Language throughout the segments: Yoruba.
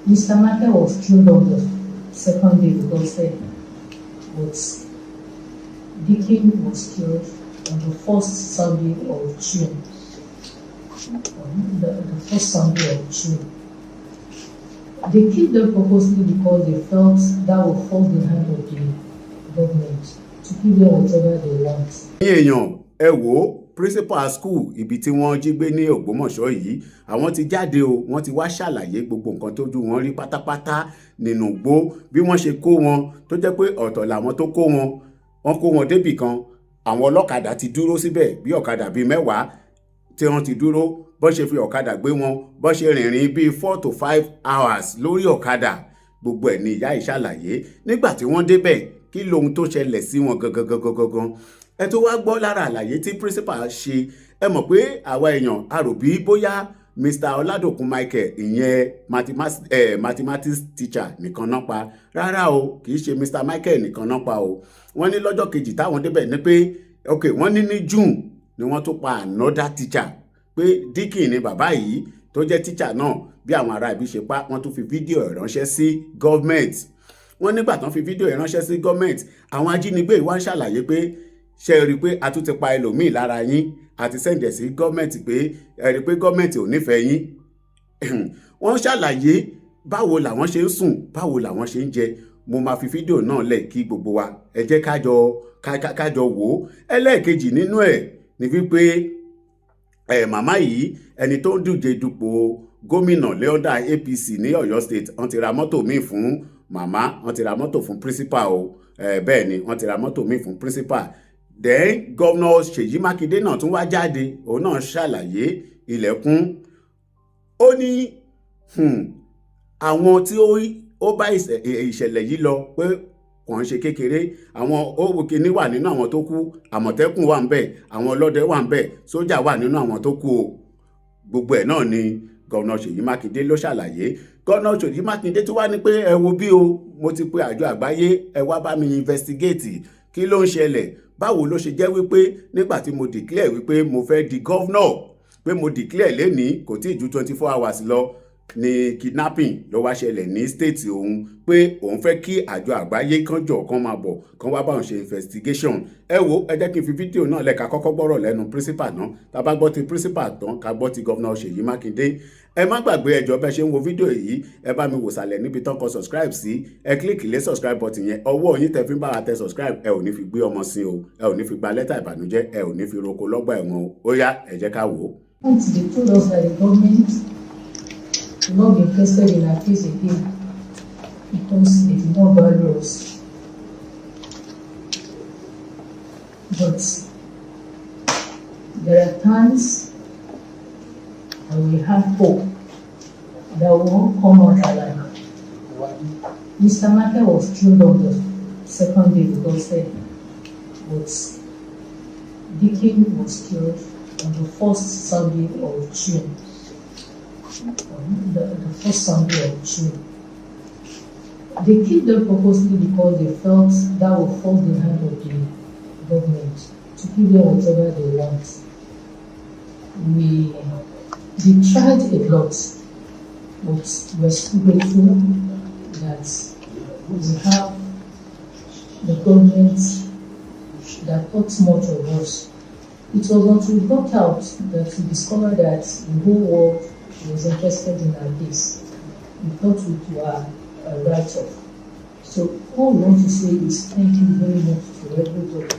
Mr. Michael was killed on the second day because but Deacon was killed on the first Sunday of June. The first Sunday of June. They killed them purposely because they felt that would force the hand of the government to give them whatever they want. èèyàn ẹ wò principal school ibi tí wọ́n jí gbé ní Ògbómọ̀ṣọ́ yìí àwọn ti jáde o wọ́n ti wá ṣàlàyé gbogbo nǹkan tójú wọn rí pátápátá nínú igbó bí wọ́n ṣe kó wọn tó jẹ́ pé ọ̀tọ̀ làwọn tó kó wọn wọ́n kó wọn débì kan àwọn ọlọ́kadà ti dúró síbẹ̀ bí ọ̀kadà bíi 10 tí wọ́n ti dúró bọ́ ṣe fi ọ̀kadà gbé wọn bọ́ ṣe rìnrìn bíi 4 to 5 hours lórí ọ̀kadà gbogbo ẹ̀ ní ìyá ìṣàlàyé nígbà tí wọ́n débẹ̀ kí lohun tó ṣẹlẹ̀ sí wọn gangan ẹ tó wá gbọ́ lára àlàyé tí principal ṣe ẹ mọ̀ pé àwa èèyàn a rò bí bóyá Mr. Ọládòkun Michael ìyẹn mathematics teacher nìkan náà pa rárá o kì í ṣe Mr. Michael nìkan náà pa o wọ́n ní lọ́jọ́ kejì táwọn débẹ̀ ní pé ok wọ́n ní June ni wọ́n tó pa another teacher pé Deacon ni bàbá yìí tó jẹ́ teacher náà bí àwọn ará ibi ṣe pa wọ́n tún fi fídíò ìránṣẹ́ sí government wọ́n nígbà tán fi fídíò ìránṣẹ́ sí government àwọn ajínigbé wá ń ṣàlàyé pé ṣe rí pé a tún ti pa ẹlòmíì lára yín àti sẹ́ǹdẹ̀ sí gọ́ọ̀mẹ̀ntì pé ẹ rí pé gọ́ọ̀mẹ̀ntì ò nífẹ̀ẹ́ yín wọ́n ṣàlàyé báwo làwọn ṣe ń sùn báwo làwọn ṣe ń jẹ mo máa fi fídíò náà lẹ̀ kí gbogbo wa ẹ jẹ́ kájọ wò ó ẹlẹ́ẹ̀kejì nínú ẹ̀ ní wípé màmá yìí ẹni tó ń díje dupò gómìnà lẹ́ọ̀dà APC ní Ọ̀yọ́ state wọ́n ti ra mọ́tò míì fún màmá wọ́n ti ra mọ́tò fún principal o bẹ́ẹ̀ ni wọ́n ti ra mọ́tò míì fún principal then Governor Ṣèyí Mákindé náà tún wá jáde òun náà ṣàlàyé ilẹ̀kùn ó ní àwọn tí ó bá ìṣẹ̀lẹ̀ yìí lọ pé kò ń ṣe kékeré àwọn owó kìíní wà nínú àwọn tó kú Àmọ̀tẹ́kùn wà ń bẹ̀ àwọn ọlọ́dẹ wà ń bẹ̀ sójà wà nínú àwọn tó kú o gbogbo ẹ̀ náà ni Governor Ṣèyí Mákindé ló ṣàlàyé Governor Ṣèyí Mákindé tó wá ní pé ẹ wo bí o mo ti pe àjọ àgbáyé ẹ wá bá mi investigate kí ló ń ṣẹlẹ̀ báwo ló ṣe jẹ́ wípé nígbà tí mo declare wípé mo fẹ́ di governor pé mo declare lénìí kò tí ì ju 24 hours lọ ni kidnapping ló wá ṣẹlẹ̀ ní state òun pé òun fẹ́ kí àjọ àgbáyé kan jọ kan máa bọ̀ kan wá bá òun ṣe investigation ẹ wo ẹ jẹ́ kí n fi fídíò náà lẹ́ka kọ́kọ́ gbọ́rọ̀ lẹ́nu principal náà tá a bá gbọ́ ti principal tán ká gbọ́ ti Governor Ṣèyí Mákindé ẹ má gbàgbé ẹjọ́ bẹ́ẹ̀ ṣe ń wo fídíò yìí ẹ bá mi wò sàlẹ̀ níbi tán kọ subscribe sí ẹ kílíkì lé subscribe button yẹn ọwọ́ yín tẹ fi ń bá wa tẹ subscribe ẹ ò ní fi gbé ọmọ sí o ẹ ò ní fi gba lẹ́tà ìbànújẹ́ ẹ ò ní fi roko lọ́gbà ẹ̀wọ̀n o ó yá ẹ jẹ́ ká wò ó. They told us that the government will not be interested in our case again because they did not value us. But there are times that we have hope that we won't come out alive. Mr. Michael was killed on the second day because but Deacon was killed on the first Sunday of June. The first Sunday of June. They killed them purposely because they felt that would force the hand of the government to give them whatever they want. They tried a lot, but we're still grateful that we have the government that thought much of us. It was until we got out that we discovered that the whole world was interested in our case. We thought we were a write-off. So all we want to say is thank you very much to everybody,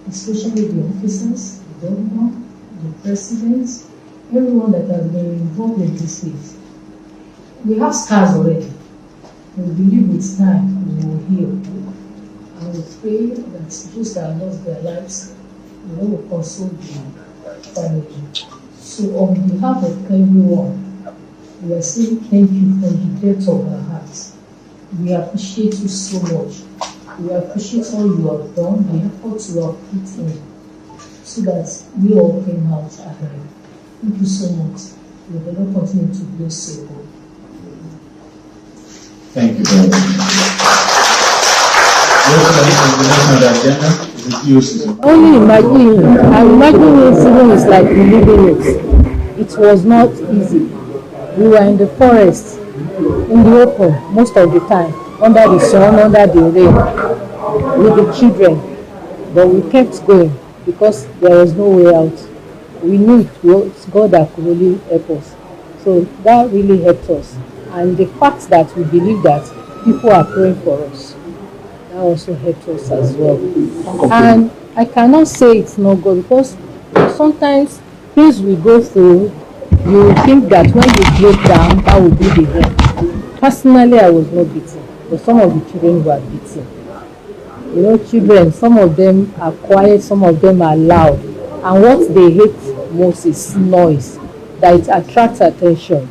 especially the officers, the governor, the president, everyone that has been involved in this case. We have scars already. We believe with time we will heal. And we pray that those that have lost their lives, the Lord will console the family. So on behalf of everyone, we are saying thank you from the depth of our hearts. We appreciate you so much. We appreciate all you have done, the effort you have put in, so that we all came out alive. Thank you so much. May the Lord continue to bless you all. Thank you very much. Only imagine incidents like we living it. It was not easy. We were in the forest. in the open most of the time, under the sun, under the rain, with the children. But we kept going because there was no way out. We knew it was God that could really help us. So that really helped us. And the fact that we believe that people are praying for us, that also helped us as well. And I cannot say it's not God because sometimes things we go through, you think that when you break down, that will be the end. Personally, I was not beaten, but some of the children were beaten. You know, children, some of them are quiet, some of them are loud. And what they hate most is noise, that it attracts attention.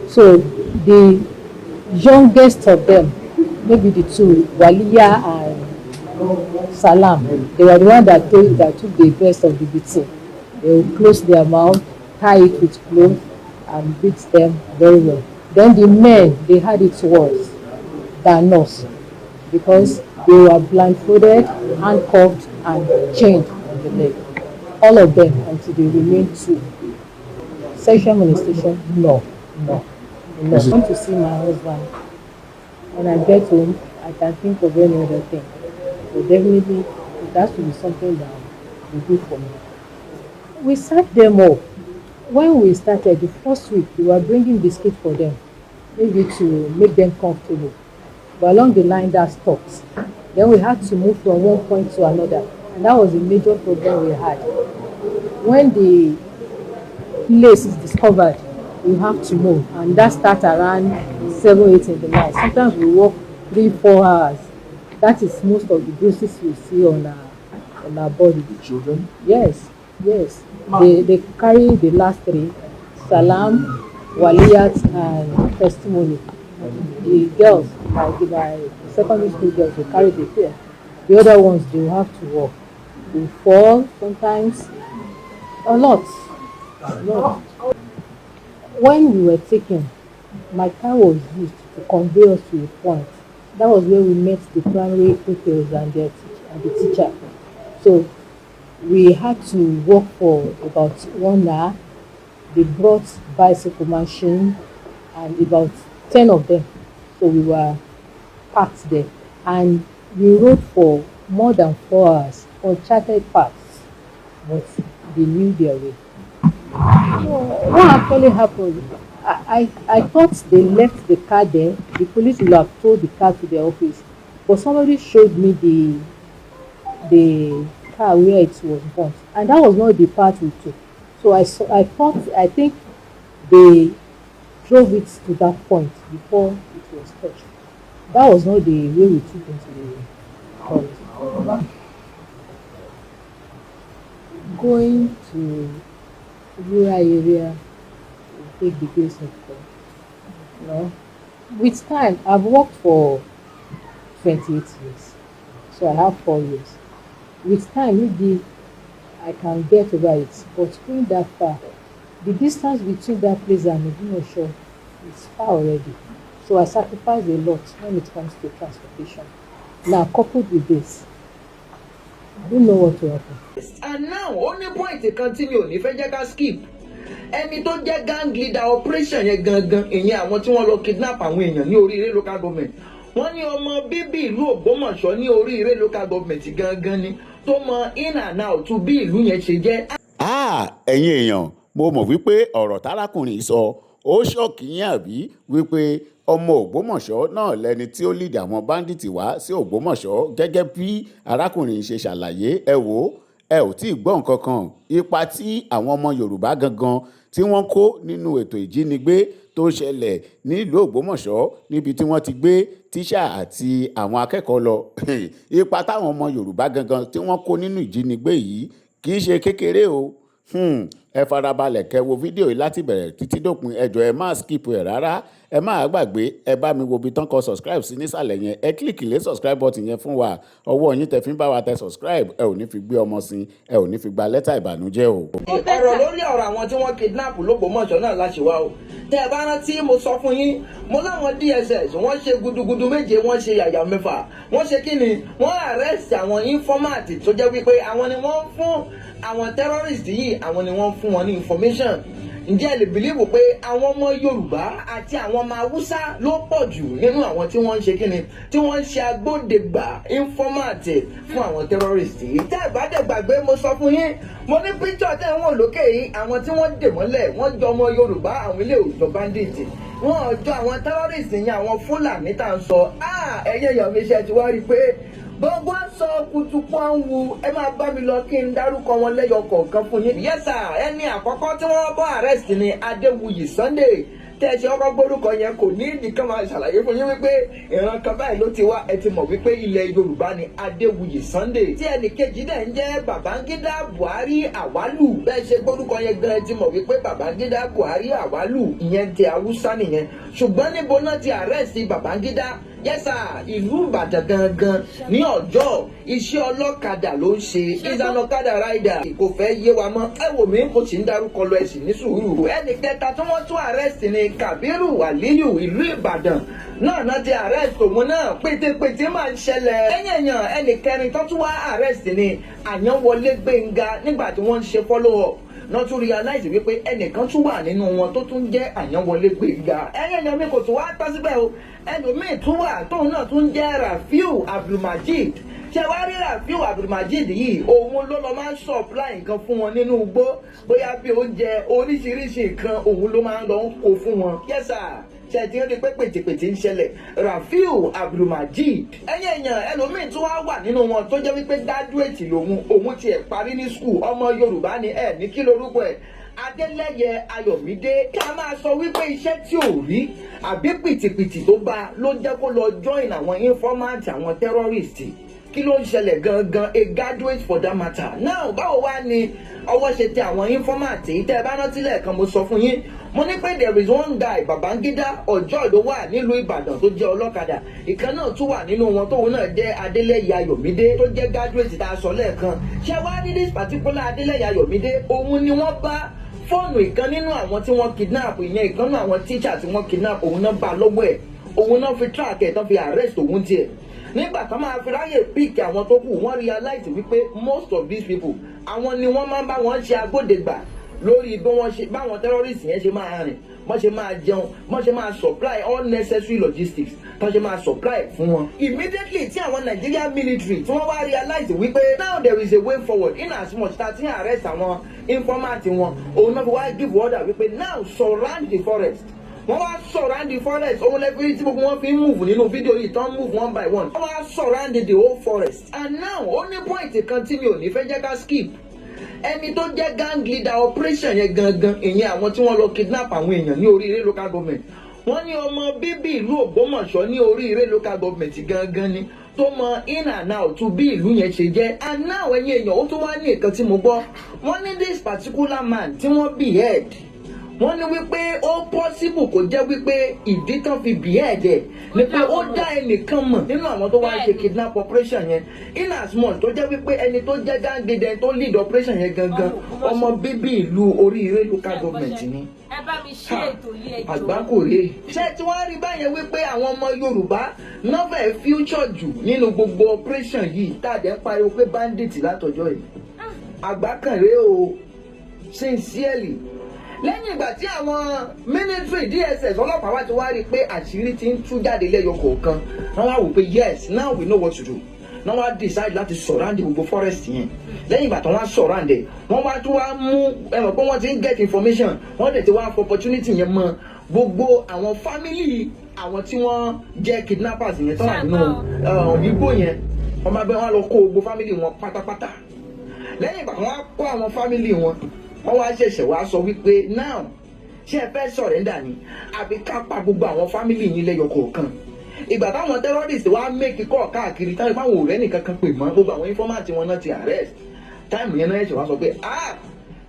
So the youngest of them, maybe the two, Waliya and Salam, they were the one that took the best of the beating. They would close their mouth, tie it with cloth, and beat them very well. Then the men, they had it worse than us because they were blindfolded, handcuffed, and chained on the leg. All of them until they remained two. Sexual molestation, no. I want to see my husband. When I get home, I can think of any other thing. But definitely, it has to be something that will do for me. We sat them up. When we started the first week, we were bringing biscuits for them, maybe to make them comfortable. But along the line, that stopped. Then we had to move from one point to another. And that was a major problem we had. When the place is discovered, we have to move. And that starts around 7, 8 in the night. Sometimes we walk 3, 4 hours. That is most of the bruises you see on our body. The children? Yes. They carry the last 3, Salam, Waliyat, and Testimony. The girls, like my secondary school girls, they carry the fear. The other ones, they will have to walk. They fall sometimes, a lot. When we were taken, my car was used to convey us to a point. That was where we met the primary pupils and the teacher. So we had to walk for about 1 hour. They brought bicycle machine and about 10 of them. So we were parked there. And we rode for more than 4 hours on chartered paths. But they knew their way. So what actually happened? I thought they left the car there. The police will have towed the car to their office. But somebody showed me the car where it was burnt. And that was not the part we took. So I think they drove it to that point before it was touched. That was not the way we took into the college. Going to rural area will take the grace of God. You know, with time, I've worked for 28 years, so I have 4 years. With time, maybe I can get over it, but going that far, the distance between that place and Ogbomoso is far already. So I sacrifice a lot when it comes to transportation. Now, coupled with this, I don't know what will happen. And now, only point to continue, if I just skip. Ẹni tó jẹ́ gang leader operation yẹn gangan ìyẹn àwọn tí wọ́n lọ kidnap àwọn èèyàn ní Oríire local government. Wọ́n ní ọmọ bíbí ìlú Ògbómọ̀ṣọ́ ní Oríire local government gangan ni tó mọ in and out tó bí ìlú yẹn ṣe jẹ́. Ẹ̀yin èèyàn, mo mọ̀ wípé ọ̀rọ̀ tárákùnrin sọ ó ṣọ́ọ̀kì yín àbí wípé ọmọ Ògbómọ̀ṣọ́ náà lẹni tí ó lead àwọn bandits wá sí Ògbómọ̀ṣọ́ gẹ́gẹ́ bí arákùnrin ṣe ṣàlàyé. Ẹ wò ẹ ò tí ì gbọ́ nǹkan kan ipa tí àwọn ọmọ Yorùbá gangan tí wọ́n kó nínú ètò ìjínigbé tó ṣẹlẹ̀ nílùú Ògbómọ̀ṣọ́ níbi tí wọ́n ti gbé tíṣà àti àwọn akẹ́kọ̀ọ́ lọ. Ipa táwọn ọmọ Yorùbá gangan tí wọ́n kó nínú ìjínigbé yìí kì í ṣe kékeré o. Ẹ farabalẹ̀ kẹ́ wo fídíò yìí láti bẹ̀rẹ̀ títí dópin. Ẹ jọ̀ọ́ ẹ má skip ẹ̀ rárá. Ẹ má gbàgbé ẹ bá mi wo ibi tán kọ subscribe sí nísàlẹ̀ yẹn. Ẹ kílìkì lé subscribe button yẹn fún wa. Ọwọ́ yín tẹ fi ń bá wa tẹ subscribe. Ẹ ò ní fi gbé ọmọ sin. Ẹ ò ní fi gba lẹ́tà ìbànújẹ́ o. Ọ̀rọ̀ lórí ọ̀rọ̀ àwọn tí wọ́n kidnap l'Ógbómọ̀ṣọ́ náà láṣẹ wá o. Tẹ́ ẹ bá rántí mo sọ fún yín, mo láwọn DSS wọ́n ṣe gudugudu méje wọ́n ṣe yàyà mẹ́fà. Wọ́n ṣe kí ni? Wọ́n arrest àwọn informant tó jẹ́ wípé àwọn ni wọ́n fún àwọn terrorist yìí, àwọn ni wọ́n fún wọn ní information. ǹjẹ́ ẹ lè bìlíìfù pé àwọn ọmọ Yorùbá àti àwọn ọmọ Haúsá ló pọ̀ jù nínú àwọn tí wọ́n ń ṣe kíni tí wọ́n ń ṣe agbódegbà informant fún àwọn terrorist yìí. tẹ́ ẹ bá dẹ̀ gbàgbé mo sọ fún yín mo ní píkítọ̀ tẹ́ wọ́n lókè yìí àwọn tí wọ́n dè mọ́lẹ̀ wọ́n jọ ọmọ Yorùbá àwọn ilé òjò bandit wọ́n jọ àwọn terrorist yẹn àwọn Fúlàní tá à ń sọ ẹ̀yẹ́ yọ̀mí iṣẹ́ ti wá rí i pé gbogbo sọ kutukọ ń wu ẹ máa bá mi lọ kí n dárúkọ wọn lẹ́yọ kọ̀ọ̀kan fún yín. yẹ́sà ẹni àkọ́kọ́ tí wọ́n bọ́ arrest ni Adéwuyì Sunday tẹ̀sí ọkọ̀ gbórúkọ yẹn kò ní ìdíkan máa ṣàlàyé fún yín wípé ìran kan báyìí ló ti wá ẹ ti mọ̀ wípé ilẹ̀ Yorùbá ni Adéwuyì Sunday tí ẹnì kejì dẹ̀ ń jẹ́ Babangida Buhari Awalu bẹ́ẹ̀ ṣe gbórúkọ yẹn gan ẹ ti mọ̀ wípé Babangida Buhari Awalu ìyẹn ti Haúsá nìyẹn ṣùgbọ́n níbo náà ti arrest Babangida yẹ́sà ìlú Ìbàdàn gangan ní Ọ̀jọ́ iṣẹ́ ọlọ́kadà ló ń ṣe ìsànàkadà ráìdà kò fẹ́ yé wa mọ́ ẹ wò mí kò sì ń darúkọ lọ ẹ̀sìn ní sùúrù. ẹnì kẹta tí wọ́n tún arrest ní Kabiru Aliyu ìlú Ìbàdàn náà ti arrest òun náà pétépété máa ń ṣẹlẹ̀. ẹ̀yẹ̀yàn ẹnì kẹrin tó tún wá arrest ní Àyànwọlé Gbénga nígbà tí wọ́n ń ṣe follow up náà tún realize wípé ẹnìkan tún wà nínú wọn tó tún jẹ́ Àyànwọlé Gbénga. ẹ̀yẹ̀yàn mi kò tún wá tán síbẹ̀ o ẹlòmíì tún wà tóun náà tún jẹ́ Rafiu Abdulmajid ṣe wá rí Rafiu Abdulmajid yìí òun ló lọ máa ń supply nǹkan fún wọn nínú igbó bóyá bí oúnjẹ oríṣiríṣi nǹkan òun ló máa ń lọ ń kó fún wọn. yẹ́sà ṣe ti rí pé pètèpètè ń ṣẹlẹ̀ Rafiu Abdulmajid ẹ̀yìn èèyàn ẹlòmíì tún wá wà nínú wọn tó jẹ́ wípé graduate òun tiẹ̀ parí ní school ọmọ Yorùbá ni ní kí lorúkọ ẹ̀ Adélẹ́yẹ Ayọ̀mídé kí a máa sọ wípé iṣẹ́ tí ò rí àbí pìtìpìtì tó bá ló jẹ́ kó lọ join àwọn informant àwọn terrorist kí ló ń ṣẹlẹ̀ gangan a graduate for that matter. now báwo wá ni ọwọ́ ṣe tẹ àwọn informant yìí tẹ́ ẹ bá rántí lẹ́ẹ̀kan mo sọ fún yín mo ní pé there is one guy Babangida Ọjọ́ ló wà nílùú Ìbàdàn tó jẹ́ ọlọ́kadà ìkan náà tún wà nínú wọn tóun náà jẹ́ Adélẹ́yẹ Ayọ̀mídé tó jẹ́ graduate tá a sọ lẹ́ẹ̀kan ṣé wá ní this particular Adélẹ́yẹ Ayọ̀mídé òun ni wọ́n bá fóònù ìkan nínú àwọn tí wọ́n kidnap ìyẹn ìkan nínú àwọn tíṣà tí wọ́n kidnap òun náà bá lọ́wọ́ ẹ̀ òun náà fi track ẹ̀ tán fi arrest òun tiẹ̀ nígbà tán máa fi ráyè pick àwọn tó kù wọ́n realize wípé most of these people àwọn ni wọ́n máa ń bá wọn ṣe agbódegbà lórí bí wọ́n ṣe báwọn terrorists yẹn ṣe máa rìn wọ́n ṣe máa jẹun wọ́n ṣe máa supply all necessary logistics wọ́n ṣe máa supply fún wọn. immediately tí àwọn Nigerian military tí wọ́n wá realize wípé now there is a way forward in as much that tí arrest àwọn informant wọn òun náà fi wá give order wípé now surround the forest wọ́n wá surround the forest òun lẹ́fí tí gbogbo wọn fi ń move nínú fídíò yìí tán move one by one wọ́n wá surround the whole forest and now ó ní point kan tí mi ò ní fẹ́ jẹ́ ká skip ẹni tó jẹ́ gang leader operation yẹn gangan ìyẹn àwọn tí wọ́n lọ kidnap àwọn èèyàn ní Oríire local government wọ́n ní ọmọ bíbí ìlú Ògbómọ̀ṣọ́ ní Oríire local government gangan ni tó mọ in and out tó bí ìlú yẹn ṣe jẹ́ and now ẹ̀yin èèyàn ó tún wá ní nǹkan tí mo gbọ́ wọ́n ní this particular man tí wọ́n behead wọ́n ní wípé ó possible kò jẹ́ wípé ìdí tán fi behead ẹ̀ ni pé ó dá ẹnìkan mọ̀ nínú àwọn tó wá ṣe kidnap operation yẹn in as much tó jẹ́ wípé ẹni tó jẹ́ gang leader tó lead operation yẹn gangan ọmọ bíbí ìlú Oríire local government ni ẹ bá mi ṣe ètò yìí ẹjọ́ àgbákòrè. ṣé tí wọ́n rí báyẹn wípé àwọn ọmọ Yorùbá novel future jù nínú gbogbo operation yìí tàdé ń pariwo pé bandit látọjọ́ yìí àgbákànrè o sincerely lẹ́yìn ìgbà tí àwọn military DSS ọlọ́pàá wá ti wá rí i pé àṣírí ti ń tú jáde lẹ́yọ kọ̀ọ̀kan wọ́n wá wò pé yes now we know what to do náà wá decide láti surround gbogbo forest yẹn lẹ́yìn ìgbà tí wọ́n wá surround ẹ̀ wọ́n wá tún wá mú ẹ̀rọ pé wọ́n ti ń get information wọ́n dẹ̀ ti wá fọ opportunity yẹn mọ́ gbogbo àwọn family àwọn tí wọ́n jẹ́ kidnappers yẹn tó wà nínú igbó yẹn wọ́n máa bẹ́ wọn lọ kó gbogbo family wọn pátápátá lẹ́yìn ìgbà tí wọ́n kó àwọn family wọn wọ́n wá ṣẹ̀ṣẹ̀ wá sọ wípé now ṣé ẹ fẹ́ surrender ni àbí ká pa gbogbo àwọn family yín lẹ́yọ kọ̀ọ̀kan ìgbà táwọn terrorist wá make call káàkiri táwọn ìpáwọn ọ̀rẹ́ nìkan kan pè mọ́ gbogbo àwọn informant wọn náà ti arrest time yẹn náà ṣe wá sọ pé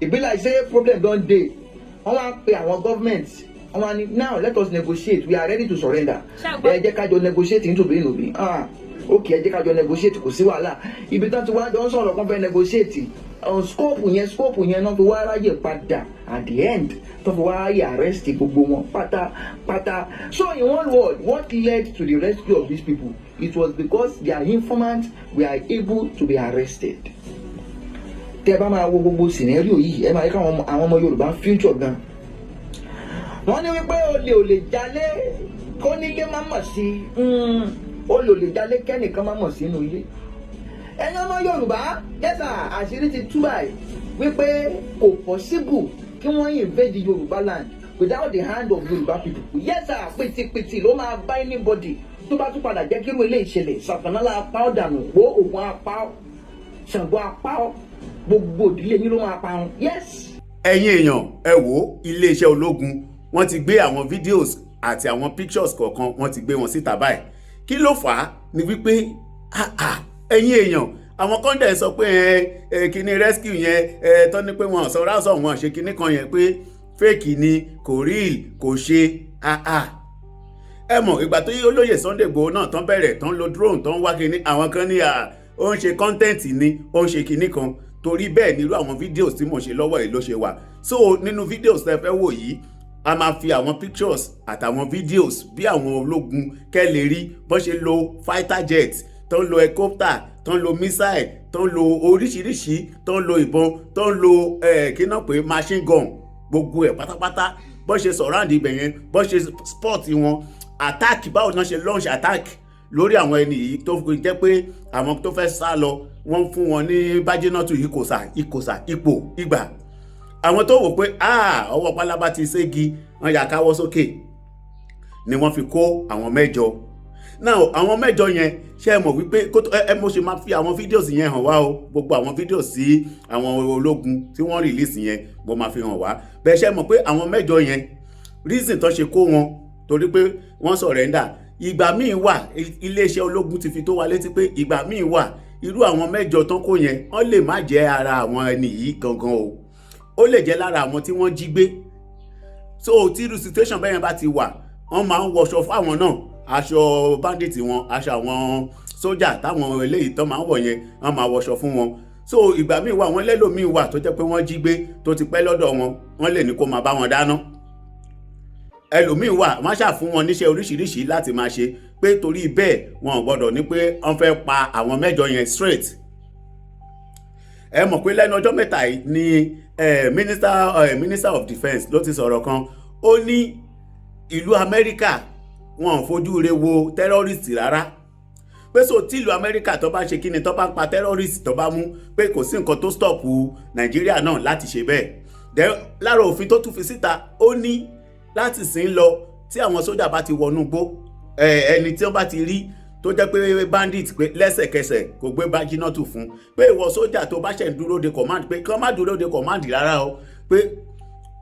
e be like say problem don dey wọ́n wá pe àwọn government wọ́n wá ní now let us negotiate we are ready to surrender ẹ jẹ́ ká jọ negotiate nítorí nòbí ok ẹ jẹ́ ká jọ negotiate kò sí wàhálà ibi tán ti wá jọ ń sọ̀rọ̀ kan fẹ́ negotiate scope yẹn náà fi wá ráyè padà at the end tó fi wá ráyè arrest gbogbo wọn pátápátá. So in one word, what led to the rescue of these people? It was because their informants were able to be arrested. Tẹ́ bá máa wo gbogbo scenario yìí ẹ máa rí káwọn àwọn ọmọ Yorùbá future gan wọ́n ní wípé olè ò lè jalè kó nílé má mọ̀ sí olè ò lè jalè kẹ́nìkan má mọ̀ sínú ilé. ẹ̀yin ọmọ Yorùbá yẹ́sà àṣírí ti tú báyìí wípé kò possible kí wọ́n invade Yorùbá land without the hand of Yorùbá people. yẹ́sà pìtìpìtì ló máa bá anybody tó bá tún padà jẹ́ kí irú ilé ìṣẹ̀lẹ̀ Sàkànálà apá ọ̀ dànù wo Ògún apá ọ̀ Ṣàngó apá ọ̀ gbogbo ìdílé yín ló máa parun. yes. ẹ̀yin èèyàn ẹ wò iléeṣẹ́ ológun wọ́n ti gbé àwọn videos àti àwọn pictures kọ̀ọ̀kan wọ́n ti gbé wọn síta báyìí. kí ló fà á ni wípé ẹ̀yin èèyàn àwọn kan dẹ̀ sọ pé kíní rescue yẹn tán ní pé wọn sọ ráṣọ wọn ṣe kíní kan yẹn pé fake ni kò real kò ṣe ẹ mọ̀ ìgbà tó yí olóyè Sunday Igboho náà tán bẹ̀rẹ̀ tán lo drone tán wá kíní àwọn kan ní ó ń ṣe content ni ó ń ṣe kíní kan torí bẹ́ẹ̀ nírú àwọn videos tí mo ṣe lọ́wọ́ yìí ló ṣe wà. so nínú videos tẹ́ fẹ́ wò yìí a máa fi àwọn pictures àtàwọn videos bí àwọn ológun kẹ́ lè rí bó ṣe lo fighter jet tó ń lo helicopter tó ń lo missile tó ń lo oríṣiríṣi tó ń lo ìbọn tó ń lo kíná pé machine gun gbogbo ẹ̀ pátápátá bó ṣe surround ibẹ̀ yẹn bó ṣe spot wọn attack báwo náà ṣe launch attack lórí àwọn ẹni yìí tó fi jẹ́ pé àwọn tó fẹ́ sá lọ wọ́n fún wọn ní bájínátù ìkòsà ipò ìgbà àwọn tó wò pé ọwọ́ pálábá ti ségi wọ́n yà káwọ́ sókè ni wọ́n fi kó àwọn mẹ́jọ. now àwọn mẹ́jọ yẹn ṣe mọ̀ wípé mo ṣe máa fi àwọn fídíòs yẹn hàn wá o gbogbo àwọn fídíòs sí àwọn ológun tí wọ́n release yẹn mo máa fi hàn wá bẹ́ẹ̀ ṣe mọ̀ pé àwọn mẹ́jọ yẹn reason tó ṣe kó wọn torí pé wọ́n surrender. ìgbà míì wà iléeṣẹ́ ológun ti fi tó wa létí pé ìgbà míì wà irú àwọn mẹ́jọ tán kó yẹn wọ́n lè má jẹ́ ara àwọn ẹni yìí gangan o ó lè jẹ́ lára àwọn tí wọ́n jí gbé. so tí irú situation bẹ́yẹn bá ti wà wọ́n máa ń wọṣọ fáwọn náà aṣọ bandit wọn aṣọ àwọn sójà táwọn eléyìí tán máa ń wọ̀ yẹn wọ́n máa wọṣọ fún wọn. so ìgbà míì wà wọ́n lẹ́lòmíì wà tó jẹ́ pé wọ́n jí gbé tó ti pẹ́ lọ́dọ̀ wọn wọ́n lè ní kó máa bá wọn dáná. ẹlòmíì wà wọ́n ṣà fún wọn níṣẹ́ oríṣiríṣi láti máa ṣe pé torí bẹ́ẹ̀ wọn ò gbọ́dọ̀ ní pé wọ́n fẹ́ pa àwọn mẹ́jọ yẹn straight. ẹ mọ̀ pé lẹ́nu ọjọ́ mẹ́ta yìí ni minister of defence ló ti sọ̀rọ̀ kan ó ní ìlú Amẹ́ríkà wọn ò fojú re wo terrorist rárá pé so tí ìlú Amẹ́ríkà tó bá ṣe kí ni tó bá pa terrorist tó bá mú pé kò sí nǹkan tó stop Nàìjíríà náà láti ṣe bẹ́ẹ̀. lára òfin tó tún fi síta ó ní láti sìn lọ tí àwọn sójà bá ti wọnú gbó ẹni tí wọ́n bá ti rí tó jẹ́ pé bandit pé lẹ́sẹ̀kẹsẹ̀ kò gbé bájínátù fún pé ìwọ sójà tó bá ṣẹ̀ ń dúró de command pé kí wọ́n má dúró de command rárá o pé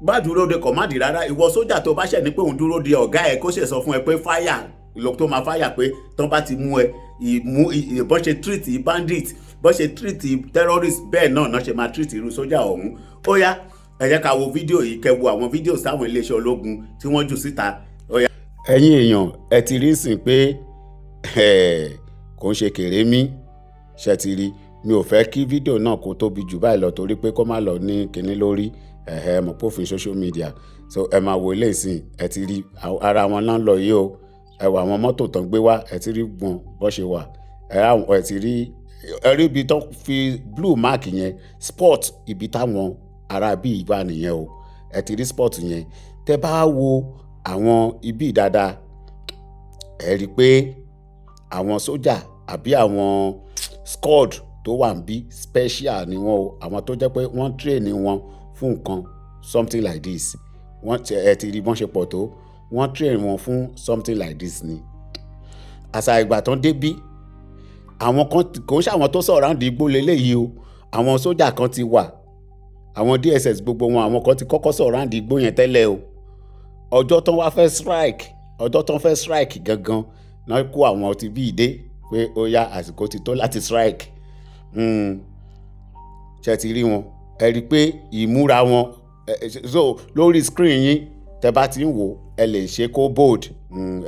bá dúró de command rárá ìwọ sójà tó bá ṣẹ̀ ní pé òun dúró de ọ̀gá ẹ̀ kó ṣe sọ fún ẹ pé fire ìlò tó máa fire pé tán bá ti mú ẹ bọ́n ṣe treat bandit bọ́n ṣe treat terrorist bẹ́ẹ̀ náà ṣe máa treat irú sójà ọ̀hún. ó yá ẹ jẹ́ ká wo fídíò yìí kẹ́ wo àwọn fídíò sáwọn iléeṣẹ́ ológun tí wọ́n jù síta. ẹ̀yin èèyàn ẹ ti rí sìn pé kò ń ṣe kèrémí ṣe ti rí mi ò fẹ́ kí fídíò náà kó tóbi jù báyìí lọ torí pé kó má lọ ní kinní lórí mọ̀ pófin social media so ẹ máa wo ilé ìsìn ẹ ti rí ara wọn náà lọ yìí o ẹ wà àwọn mọ́tò tán gbé wá ẹ ti rí gbọ̀n bó ṣe wà ẹ ti rí rí ibi tó fi blue mark yẹn sport ibi táwọn ará bíi ìbá nìyẹn o ẹ ti rí sport yẹn tẹ bá wo àwọn ibi dáadáa ẹ rí pé àwọn sójà àbí àwọn squad tó wà ń bí special ni wọn o àwọn tó jẹ́ pé wọ́n train wọn fún nǹkan something like this ẹ ti rí bọ́n ṣe pọ̀ tó wọ́n train wọn fún something like this ni. àṣà ìgbà tán débí àwọn kan kò ń ṣàwọn tó sọ̀rọ̀ àǹdí igbó leléyìí o àwọn sójà kan ti wà àwọn DSS gbogbo wọn àwọn kan ti kọ́kọ́ sọ̀rọ̀ àǹdí igbó yẹn tẹ́lẹ̀ o ọjọ́ tán wá fẹ́ strike gangan náà kó àwọn ti bí ìdé pé ó yá àsìkò ti tó láti strike ṣe ti rí wọn ẹ rí pé ìmúra wọn so lórí screen yín tẹ bá ti ń wò ẹ lè ṣe kó bold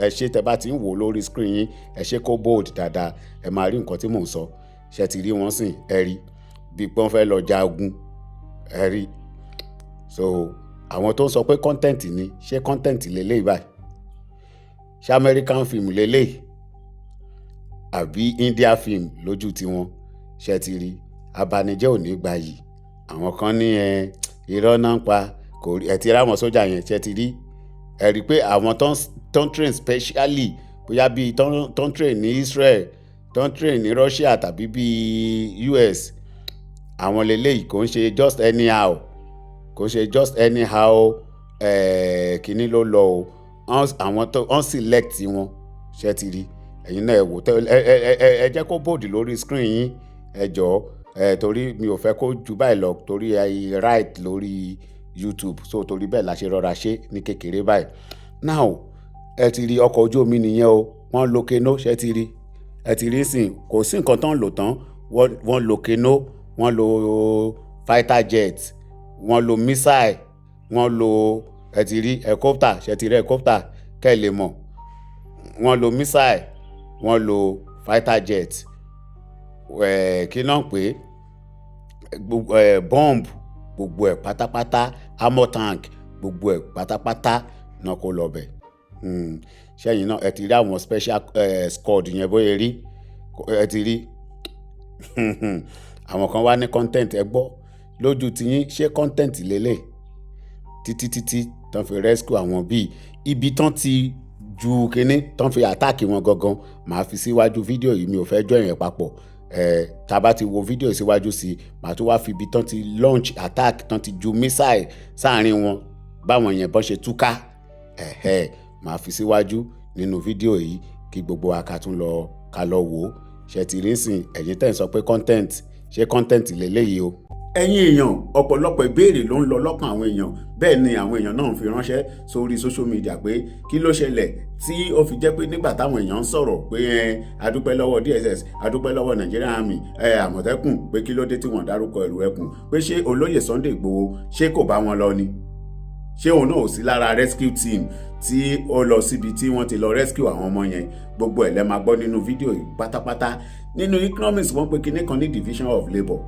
ẹ ṣe tẹ bá ti ń wò lórí screen yín ẹ ṣe kó bold dáadáa ẹ máa rí nǹkan tí mò ń sọ ṣe ti rí wọn sìn ẹ rí bí pọ́n fẹ́ lọ jagun ẹ rí so àwọn tó ń sọ pé content ni ṣé content lélẹ́yìí báyìí ṣé American film lélẹ́yìí àbí India film lójú tiwọn ṣe ti rí abanijẹ́ ò ní gbà yìí àwọn kan ní irọ́ náà ń pa kò ẹ ti ráwọn sójà yẹn ṣe ti rí ẹ rí i pé àwọn tó ń train specially bóyá bíi tó ń train ní Israel tó ń train ní Russia tàbí bíi US àwọn lélẹ́yìí kò ń ṣe just anyhow kíní ló lọ o àwọn tó ń select wọn ṣe ti rí ẹ̀yin náà ẹ wò ẹ jẹ́ kó bòdì lórí screen yín ẹ jọ̀ọ́ torí mi ò fẹ́ kó ju báyìí lọ torí right lórí YouTube so torí bẹ́ẹ̀ la ṣe rọra ṣe ní kékeré báyìí now ẹ ti rí ọkọ̀ ojú omi nìyẹn o wọ́n lo keno ṣe ti rí ẹ ti rí sìn kò sí nǹkan tán lò tán wọ́n lo keno wọ́n lo fighter jet wọ́n lo missile wọ́n lo ẹ ti rí helicopter ṣe ti rí helicopter kẹ́ ẹ lè mọ̀ wọ́n lo missile wọ́n lo fighter jet kí náà pé bomb gbogbo ẹ̀ pátápátá armor tank gbogbo ẹ̀ pátápátá náà kó lọ bẹ̀ ṣẹ́yìn náà ẹ ti rí àwọn special squad yẹn bóyá rí ẹ ti rí àwọn kan wá ní content ẹ gbọ́ lójú tiyín ṣé content lélẹ̀ títí tán fi rescue àwọn bíi ibi tán ti ju kínní tán fi attack wọn gangan màá fi síwájú fídíò yìí mi ò fẹ́ jọ ìyẹn papọ̀ tá a bá ti wo fídíò síwájú sí màá tún wá fi ibi tán ti launch attack tán ti ju missile sáàrin wọn báwọn yẹn bọ́n ṣe túká màá fi síwájú nínú fídíò yìí kí gbogbo wa ká lọ wò ó ṣe ti rí sìn ẹ̀yin tẹ̀ ń sọ pé content ṣé content lélẹ́yìí o. ẹ̀yin èèyàn ọ̀pọ̀lọpọ̀ ìbéèrè ló ń lọ lọ́kàn àwọn èèyàn bẹ́ẹ̀ ni àwọn èèyàn náà ń fi ránṣẹ́ sórí social media pé kí ló ṣẹlẹ̀ tí ó fi jẹ́ pé nígbà táwọn èèyàn ń sọ̀rọ̀ pé adúpẹ́ lọ́wọ́ DSS adúpẹ́ lọ́wọ́ Nigerian Army Àmọ̀tẹ́kùn pé kí ló dé tí wọ́n dárúkọ ẹ̀rù ẹkùn pé ṣé olóyè Sunday Igboho ṣé kò bá wọn lọ ni ṣé òun náà ò sí lára rescue team tí ó lọ síbi tí wọ́n ti lọ rescue àwọn ọmọ yẹn gbogbo ẹ̀ lẹ́ máa gbọ́ nínú fídíò yìí pátápátá nínú economics wọ́n pè kinní kan ní division of labour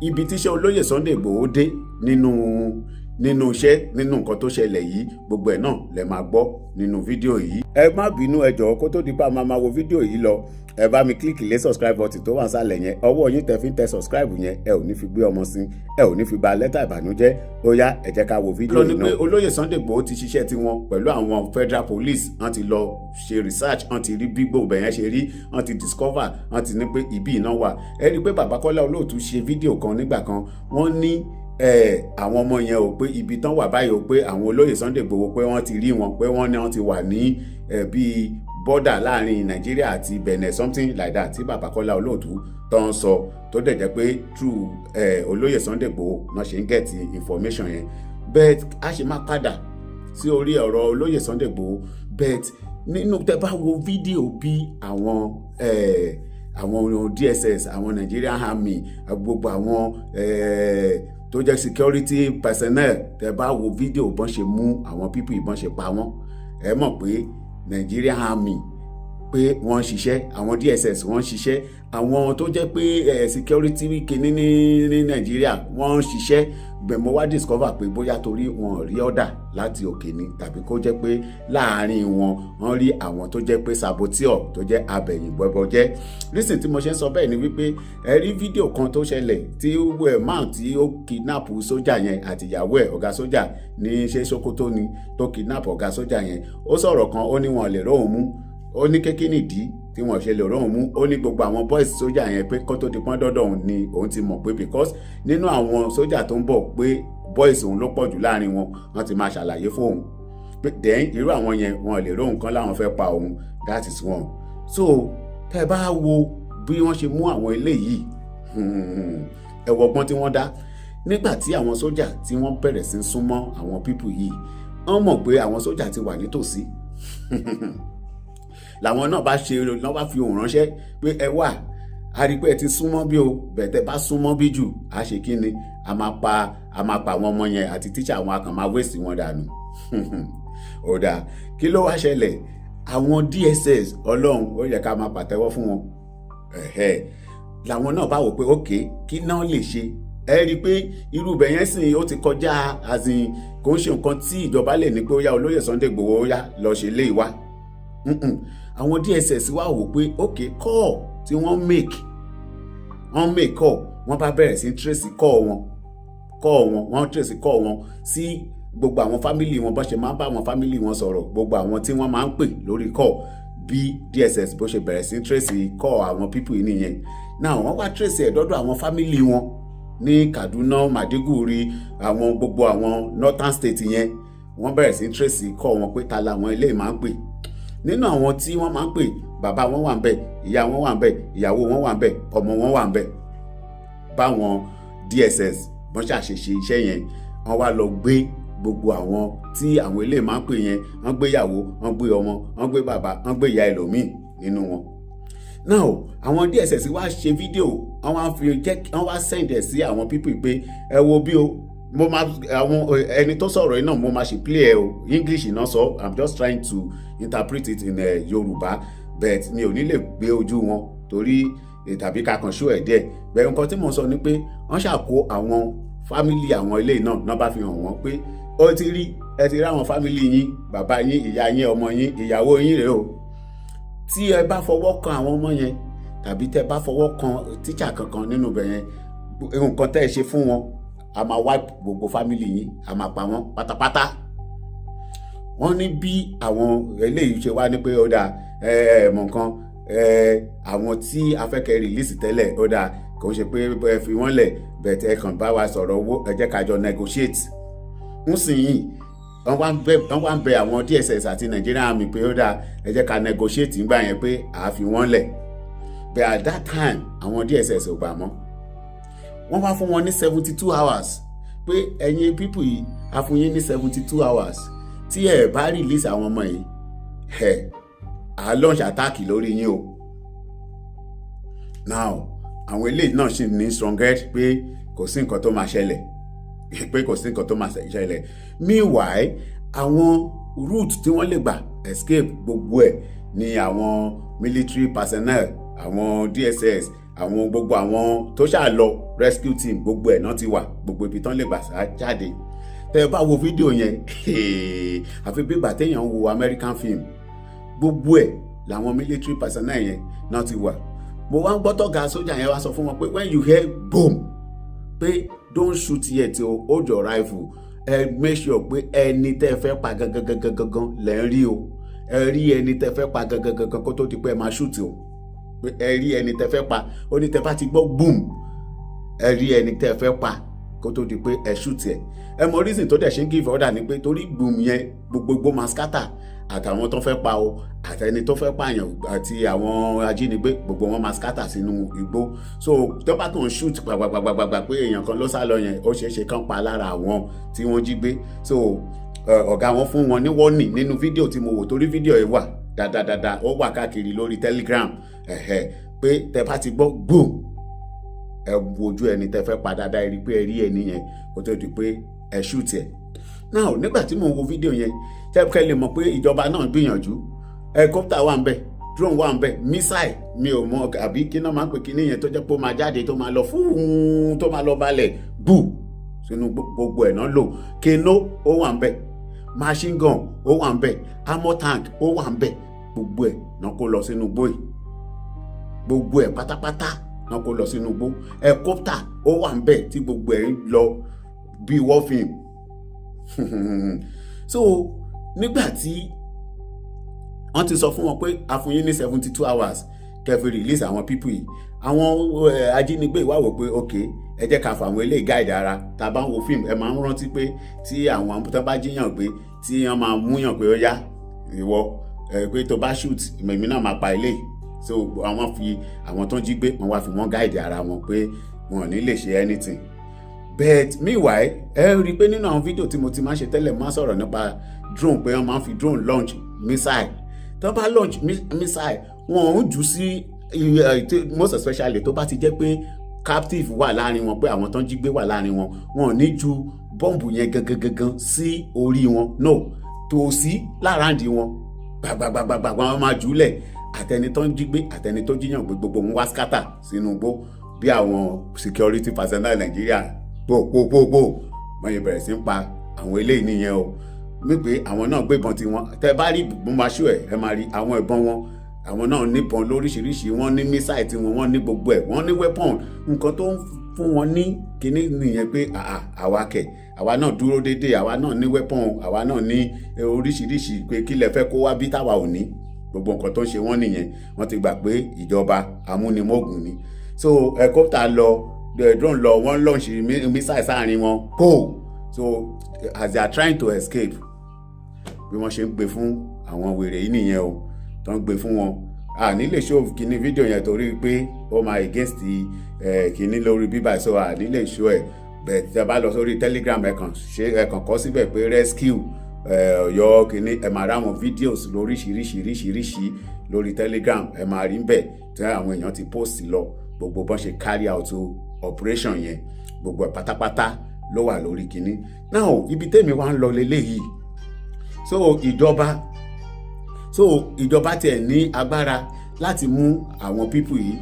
ibi tíṣẹ́ olóyè Sunday Igboho dé nínú iṣẹ́ nínú nǹkan tó ṣẹlẹ̀ yìí gbogbo ẹ̀ náà lẹ́ máa gbọ́ nínú fídíò yìí. ẹ má bínú ẹ jọ̀ọ́ kó tó di pa máa wo fídíò yìí lọ ẹ bá mi kílìkì lé subscribe button tó wà nísàlẹ̀ yẹn ọwọ́ yín tẹ fi ń tẹ subscribe yẹn ẹ ò ní fi gbé ọmọ sí ẹ ò ní fi gba lẹ́tà ìbànújẹ́ ó yá ẹ jẹ́ ká wo fídíò yìí náà. lọ ní pé olóyè Sunday Igboho ti ṣiṣẹ́ tiwọn pẹ̀lú àwọn federal police wọ́n ti lọ ṣe research wọ́n ti rí bí gbogbo yẹn ṣe rí wọ́n ti discover wọ́n ti ní pé ibi iná wà ẹ rí i pé bàbá Kọ́lá Olóòtú ṣe fídíò kan nígbà kan wọ́n ní àwọn ọmọ yẹn ò pé ibi tán wà báyìí ò pé àwọn olóyè Sunday Igboho pé wọ́n ti rí wọn pé wọ́n ní wọ́n ti wà ní bíi bọ́dà láàrin Nàìjíríà àti Benin something like that tí bàbá Kọ́lá Olóòtú tó ń sọ tó dẹ̀ jẹ́ pé through olóyè Sunday Igboho náà ṣe ń get information yẹn but a ṣe máa padà sí orí ọ̀rọ̀ olóyè Sunday Igboho but nínú tẹ́ bá wo fídíò bí àwọn DSS àwọn Nigerian Army gbogbo àwọn tó jẹ́ security personnel tẹ́ bá wo fídíò bọ́n ṣe mú àwọn people ìbọn ṣe pa wọ́n ẹ mọ̀ pé Nigerian Army pé wọ́n ń ṣiṣẹ́ àwọn DSS wọ́n ń ṣiṣẹ́ àwọn tó jẹ́ pé security kìíní ní Nàìjíríà wọ́n ń ṣiṣẹ́ gbẹ̀mọ́ wá discover pé bóyá torí wọn rí ọ̀dà láti òkè ni tàbí kó jẹ́ pé láàárín wọn wọ́n rí àwọn tó jẹ́ pé saboteur tó jẹ́ abẹ̀yìn bọ́bọ́jẹ́ reason tí mo ṣe ń sọ bẹ́ẹ̀ ni wípé ẹ rí fídíò kan tó ṣẹlẹ̀ tí man tí ó kidnap sójà yẹn àti ìyàwó ẹ̀ ọ̀gá sójà ní ṣe Sokoto ni tó kidnap ọ̀gá sójà yẹn ó sọ̀rọ̀ kan ó ní wọn lè róhùn mú ó ní kékeré ìdí tí wọ́n ṣe lè róhùn mú ó ní gbogbo àwọn boys sójà yẹn pé kó tó di pọ́n dọ́dọ̀ òun ni òun ti mọ̀ pé because nínú àwọn sójà tó ń bọ̀ pé boys òun ló pọ̀ jù láàrin wọn wọ́n ti máa ṣàlàyé fóun pé then irú àwọn yẹn wọn lè róhùn kan láwọn fẹ́ pa òun that is one so tẹ́ bá wo bí wọ́n ṣe mú àwọn eléyìí ẹ̀wọ̀ ọgbọ́n tí wọ́n dá nígbà tí àwọn sójà tí wọ́n bẹ̀rẹ̀ sí súnmọ́ àwọn people yìí wọ́n mọ̀ pé àwọn sójà ti wà nítòsí làwọn náà bá ṣe lọ́ bá fi ohùn ránṣẹ́ pé ẹ wà á rí pé ẹ ti súnmọ́ bí o bẹ̀tẹ̀ bá súnmọ́ bí jù á ṣe kí ni a máa pa àwọn ọmọ yẹn àti tíṣà àwọn akàn máa wéèsì wọn dànù ọ̀dà kí ló wá ṣẹlẹ̀ àwọn DSS ọlọ́run ó yẹ ká máa pàtẹ́wọ́ fún wọn làwọn náà bá wò pé ókè kí náà lè ṣe ẹ rí i pé irú ibẹ̀ yẹn sìn ó ti kọjá àzìn kò ń ṣe nǹkan tí ìjọba lè ní pé ó yá olóyè Sunday Igboho ó yá lọ ṣe lé ìwá àwọn DSS wá wò pé ókè call tí wọ́n make call wọ́n bá bẹ̀rẹ̀ sí trace call wọn wọ́n trace call wọn sí gbogbo àwọn fámìlì wọn bó ṣe máa ń bá àwọn fámìlì wọn sọ̀rọ̀, gbogbo àwọn tí wọ́n máa ń pè lórí call bí DSS bó ṣe bẹ̀rẹ̀ sí tracy call àwọn people yìí nìyẹn. Now wọ́n wá tracy ẹ̀ dọ́dọ̀ àwọn fámìlì wọn ní Kaduna, Maiduguri, àwọn gbogbo àwọn northern state yẹn. Wọ́n bẹ̀rẹ̀ sí tracy call wọn pé ta làwọn eléyìí máa ń pè. Nínú àwọn tí wọ́n máa ń pè, bàbá wọn wà ń bẹ̀, ìyá wọn wà ń bẹ̀, ìyàwó wọn wà ń bẹ̀, ọmọ wọn wà ń bẹ̀. Báwọn DSS wọ́n ṣàṣeṣe iṣẹ́ yẹn, wọ́n wá lọ gbé gbogbo àwọn tí àwọn eléyìí máa ń pè yẹn, wọ́n gbé ìyàwó, wọ́n gbé ọmọ, wọ́n gbé bàbá, wọ́n gbé ìyá ẹlòmíì nínú wọn. Now àwọn DSS wá ṣe fídíò, wọ́n wá send ẹ̀ sí àwọn people pé ẹ wo bí o, mo máa àwọn ẹni tó sọ̀rọ̀ yìí náà mo máa ṣe play ẹ o, English náà sọ, I'm just trying to interpret it in Yorùbá, but mi ò ní lè gbé ojú wọn torí tàbí ká kàn ṣó ẹ̀ díẹ̀. Bẹ́ẹ̀ nǹkan tí mo sọ ni pé wọ́n ṣàkó àwọn fámìlì àwọn ilé náà bá fi hàn wọ́n pé ẹ ti rí àwọn fámìlì yín, bàbá yín, ìyá yín, ọmọ yín, ìyàwó yín rèé o. Tí ẹ bá fọwọ́ kan àwọn ọmọ yẹn tàbí tẹ bá fọwọ́ kan tíṣà kankan nínú ibẹ̀ yẹn, nǹkan tẹ́ ẹ ṣe fún wọn a máa wipe gbogbo fámìlì yín, a máa pa wọ́n pátápátá. Wọ́n ní bí àwọn eléyìí ṣe wá ní pé ó dáa mọ̀ nǹkan àwọn tí afẹ́kẹ́ release tẹ́lẹ̀ ó dáa, kò ṣe pé ẹ fi wọ́n lẹ̀ bẹ̀tẹ̀ ẹ kàn bá wa sọ̀rọ̀ owó, ẹ jẹ́ ká jọ negotiate. ń sìn yìí wọ́n wá ń bẹ àwọn DSS àti Nigerian Army pé ó dáa, ẹ jẹ́ ká negotiate nígbà yẹn pé àá fi wọ́n lẹ̀. But at that time àwọn DSS ò gbà mọ́. Wọ́n wá fún wọn ní 72 hours pé ẹ̀yin people yìí a fún yín ní 72 hours tí ẹ bá release àwọn ọmọ yìí à launch attack lórí yín o. Now àwọn eléyìí náà ṣì ní strongest pé kò sí nǹkan tó máa ṣẹlẹ̀, Meanwhile àwọn route tí wọ́n lè gbà escape gbogbo ẹ̀ ni àwọn military personnel, àwọn DSS, àwọn gbogbo àwọn tó ṣáà lọ rescue team, gbogbo ẹ̀ náà ti wà, gbogbo ibi tán lè gbà sá jáde. Tẹ́ ẹ bá wo fídíò yẹn àfi bí ìgbà téèyàn wo American film, gbogbo ẹ̀ làwọn military personnel yẹn náà ti wà. Mo wá ń gbọ́ tọ́gà sójà yẹn wá sọ fún wọn pé when you hear boom pé don't shoot yet o, hold your rifle, make sure pé ẹni tẹ́ fẹ́ pa gangan lẹ́ ń rí o, ẹ rí ẹni tẹ́ fẹ́ pa gangan kó tó di pé ẹ máa shoot o, pé ẹ rí ẹni tẹ́ fẹ́ pa, ó ní tẹ́ bá ti gbọ́ boom ẹ rí ẹni tẹ́ fẹ́ pa kó tó di pé ẹ shoot ẹ. Ẹ mọ reason tó dẹ̀ ṣe ń give order ni pé torí boom yẹn gbogbo máa scatter, àtàwọn tó fẹ́ pa o àtẹni tó fẹ́ pààyàn àti àwọn ajínigbé gbogbo wọn máa scatter sínú igbó. So tó bá kàn shoot gbàgbàgbàgbà pé èèyàn kan ló sá lọ yẹn, ó ṣeéṣe kán pa lára àwọn tí wọ́n jí gbé. So ọ̀gá wọn fún wọn ní warning nínú fídíò tí mo wò, torí fídíò yìí wà dáadáa, ó wà káàkiri lórí Telegram pé tẹ́ bá ti gbọ́ boom ẹ wojú ẹni tẹ́ fẹ́ pa dáadáa, rí pé ẹ rí ẹni yẹn kó tó di pé ẹ shoot ẹ. Now nígbà tí mo wo fídíò yẹn tẹ́kẹ́ lè mọ̀ pé ìjọba náà gbìyànjú, helicopter wà ń bẹ̀, drone wà ń bẹ̀, missile mi ò mọ̀ àbí kí náà máa ń pè kí níyẹn tó jẹ́ pé ó máa jáde tó máa lọ fúùn tó máa lọ balẹ̀ bù sínú gbogbo ẹ̀ náà lò. Keno ó wà ń bẹ̀, machine gun ó wà ń bẹ̀, armor tank ó wà ń bẹ̀, gbogbo ẹ̀ náà kó lọ sínú igbó yìí, gbogbo ẹ̀ pátápátá náà kó lọ sínú igbó. Helicopter ó wà ń bẹ̀ tí gbogbo ẹ̀ ń lọ bí war film. So nígbà tí wọ́n ti sọ fún wọn pé a fún yín ní 72 hours kẹfì release àwọn people yìí, àwọn ajínigbé wá wò pé ok ẹ jẹ́ ká fà àwọn eléyìí guide ara. Tá a bá ń wo fíìmù ẹ máa ń rántí pé tí àwọn tó bá jíyàn gbé tí wọ́n máa múyàn pé ó yá ìwọ pé tó bá shoot mèmí náà máa pa eléyìí. So àwọn fi àwọn tó ń jí gbé wọn wá fi wọ́n guide ara wọn pé wọn ò ní lè ṣe anything. But meanwhile ẹ rí i pé nínú àwọn fídíò tí mo ti máa ń ṣe tẹ́lẹ̀ máa ń sọ̀rọ̀ nípa drone, pé wọ́n máa ń fi drone launch missile. Tó bá launch missile wọn ò jù sí most especially tó bá ti jẹ́ pé captive wà láàrin wọn, pé àwọn tó ń jí gbé wà láàrin wọn, wọn ò ní ju bọ́ǹbù yẹn gangan sí orí wọn, no, tòsí láràndì wọn gbàgbàgbàgbà wọn máa jùlẹ̀, àtẹni tó ń jí gbé àtẹni tó jíyàn gbé gbogbo wọn wá scatter sínú igbó bí àwọn security personnel Nàìjíríà gbogbogbò wọ́n yẹ bẹ̀rẹ̀ sí ń pa àwọn eléyìí nìyẹn o. wípé àwọn náà gbé ìbọn tiwọn, tẹ́ bá rí ìbọn maṣú ẹ máa rí àwọn ìbọn wọn, àwọn náà níbọn lóríṣiríṣi, wọ́n ní mísáì tiwọn, wọ́n ní gbogbo ẹ̀, wọ́n ní weapon. Nǹkan tó ń fún wọn ní kinní nìyẹn pé àwa kẹ̀ àwa náà dúró déédéé, àwa náà ní weapon, àwa náà ní oríṣiríṣi pé kí lẹ fẹ́ kó wá bí táwa ò ní. Gbogbo nǹkan tó ń ṣe wọ́n nìyẹn, wọ́n ti gbà pé ìjọba amúnimógún ni. So helicopter lọ, drone lọ, wọ́n launch missile sáàrin wọn, po. So as they are trying to escape, bí wọ́n ṣe ń gbé fún àwọn wèrè yìí nìyẹn o, tó ń gbé fún wọn. A ní lè show kíní fídíò yẹn torí pé ó máa against kíní lórí bíbá, so a ní lè show ẹ̀. Bẹ́ẹ̀ tí a bá lọ sórí Telegram ẹ kàn kọ síbẹ̀ pé rescue Ọ̀yọ́ kíní, ẹ máa ráwọn videos lóríṣiríṣi lórí Telegram, ẹ máa rí bẹ́ẹ̀ tí àwọn èèyàn ti post lọ gbogbo bọ́n ṣe carry out operation yẹn, gbogbo ẹ̀ pátápátá ló wà lórí kíní. Now ibi tèmi wá ń lọ leléyìí, so ìjọba tiẹ̀ ní agbára láti mú àwọn people yìí.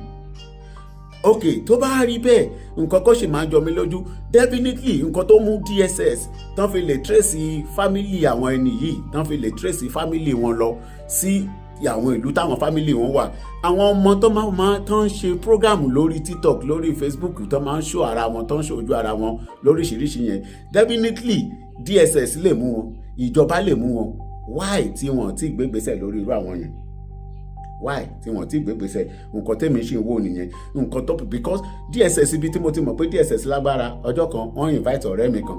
Ok, tó bá rí bẹ́ẹ̀, nǹkan kan ṣì máa ń jọ mí lójú. Definitely nǹkan tó mú DSS tán fi lè trace family àwọn ẹni yìí, tán fi lè trace family wọn lọ sí àwọn ìlú táwọn family wọn wà. Àwọn ọmọ tó máa tán ṣe program lórí TikTok, lórí Facebook, tó máa ń show ara wọn, tó ń ṣojú ara wọn lóríṣiríṣi yẹn. Definitely DSS lè mú wọn, ìjọba lè mú wọn. Why tí wọ́n ti gbégbésẹ̀ lórí irú àwọn yẹn? Why tí wọ́n ti gbégbésẹ̀? Nǹkan tèmi ṣe ń wò nìyẹn. Nǹkan tó, because DSS, ibi tí mo ti mọ̀ pé DSS lágbára, ọjọ́ kan wọ́n invite ọ̀rẹ́ mi kan.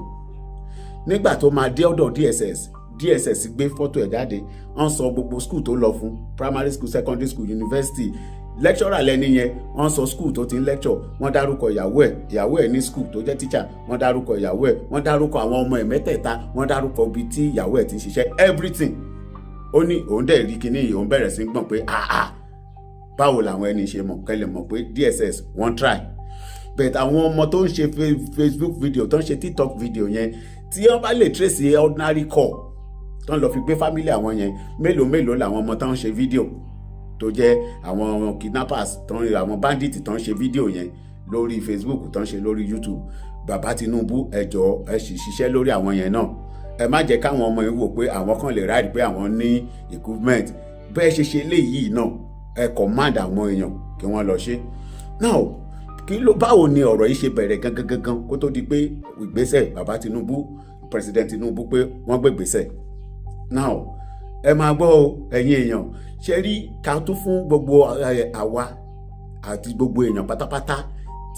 Nígbà tó máa dé ọ̀dọ̀ DSS gbé fọ́tò ẹ̀ jáde, wọ́n sọ gbogbo school tó lọ fún, primary school, secondary school, university. Lecturer lẹ́ni yẹn, wọ́n sọ school tó ti ń lecture, wọ́n dárúkọ ìyàwó ẹ̀ ní school tó jẹ́ teacher, wọ́n dárúkọ ìyàwó ẹ̀, wọ́n dárúkọ àwọn ọmọ ẹ̀ mẹ́tẹ̀ẹ̀ta, wọ́n dárúkọ ibi tí ìyàwó ẹ̀ ti ń ṣiṣẹ́, everything. Ó ní òun dẹ̀ rí kíní yìí, òun bẹ̀rẹ̀ sí gbọ̀n pé báwo làwọn ẹni ṣe mọ̀, kẹ́lẹ̀ mọ̀ pé DSS wọ́n try. But àwọn ọmọ tó ń ṣe Facebook video, tó ń ṣe TikTok video yẹn, tí wọ́n bá lè trace ordinary call tó ń lọ fi gbé family àwọn yẹn, mélòó làwọn ọmọ tó ń ṣe video tó jẹ́ àwọn kidnappers, àwọn bandits tó ń ṣe fídíò yẹn lórí Facebook, tó ń ṣe lórí YouTube. Bàbá Tinubu, ẹ jọ̀ọ́ ẹ sì ṣiṣẹ́ lórí àwọn yẹn náà. Ẹ má jẹ́ káwọn ọmọ yẹn wò pé àwọn kan lè ráàdì pé àwọn ní equipment. Bẹ́ẹ̀ ṣe léyìí náà, ẹ command àwọn èèyàn kí wọ́n lọ ṣe. Now báwo ni ọ̀rọ̀ yìí ṣe bẹ̀rẹ̀ gangan kó tó di pé ìgbésẹ̀ bàbá Tinubu, President Tinubu, pé wọ́n gbé ìgbésẹ̀. Now ẹ máa gbọ́ o, ẹ̀yin èèyàn, ṣe rí ká tún fún gbogbo àwa àti gbogbo èèyàn pátápátá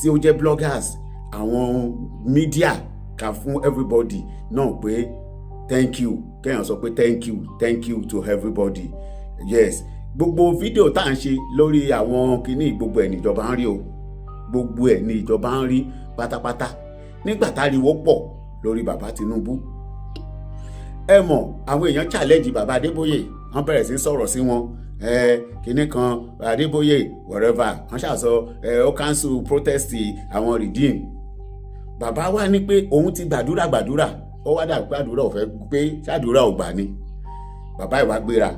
tí ó jẹ́ bloggers, àwọn media, ká fún everybody náà pé thank you, kéèyàn sọ pé thank you to everybody. Yes, gbogbo fídíò tá à ń ṣe lórí àwọn kinní, gbogbo ẹ̀ níjọba ń rí o, gbogbo ẹ̀ ní ìjọba ń rí pátápátá. Nígbà táriwo pọ̀ lórí bàbá Tinubu, ẹ mọ̀ àwọn èèyàn challenge bàbá Adébóyè, wọ́n bẹ̀rẹ̀ sí sọ̀rọ̀ sí wọn, kinní kan Adébóyè whatever, wọ́n ṣàṣọ ó cancel protest àwọn redeem. Bàbá wa ní pé òun ti gbàdúrà, ó wá dà gbàdúrà ò fẹ́ pé ṣàdúrà ò gbà ni. Bàbá ìwà gbéra,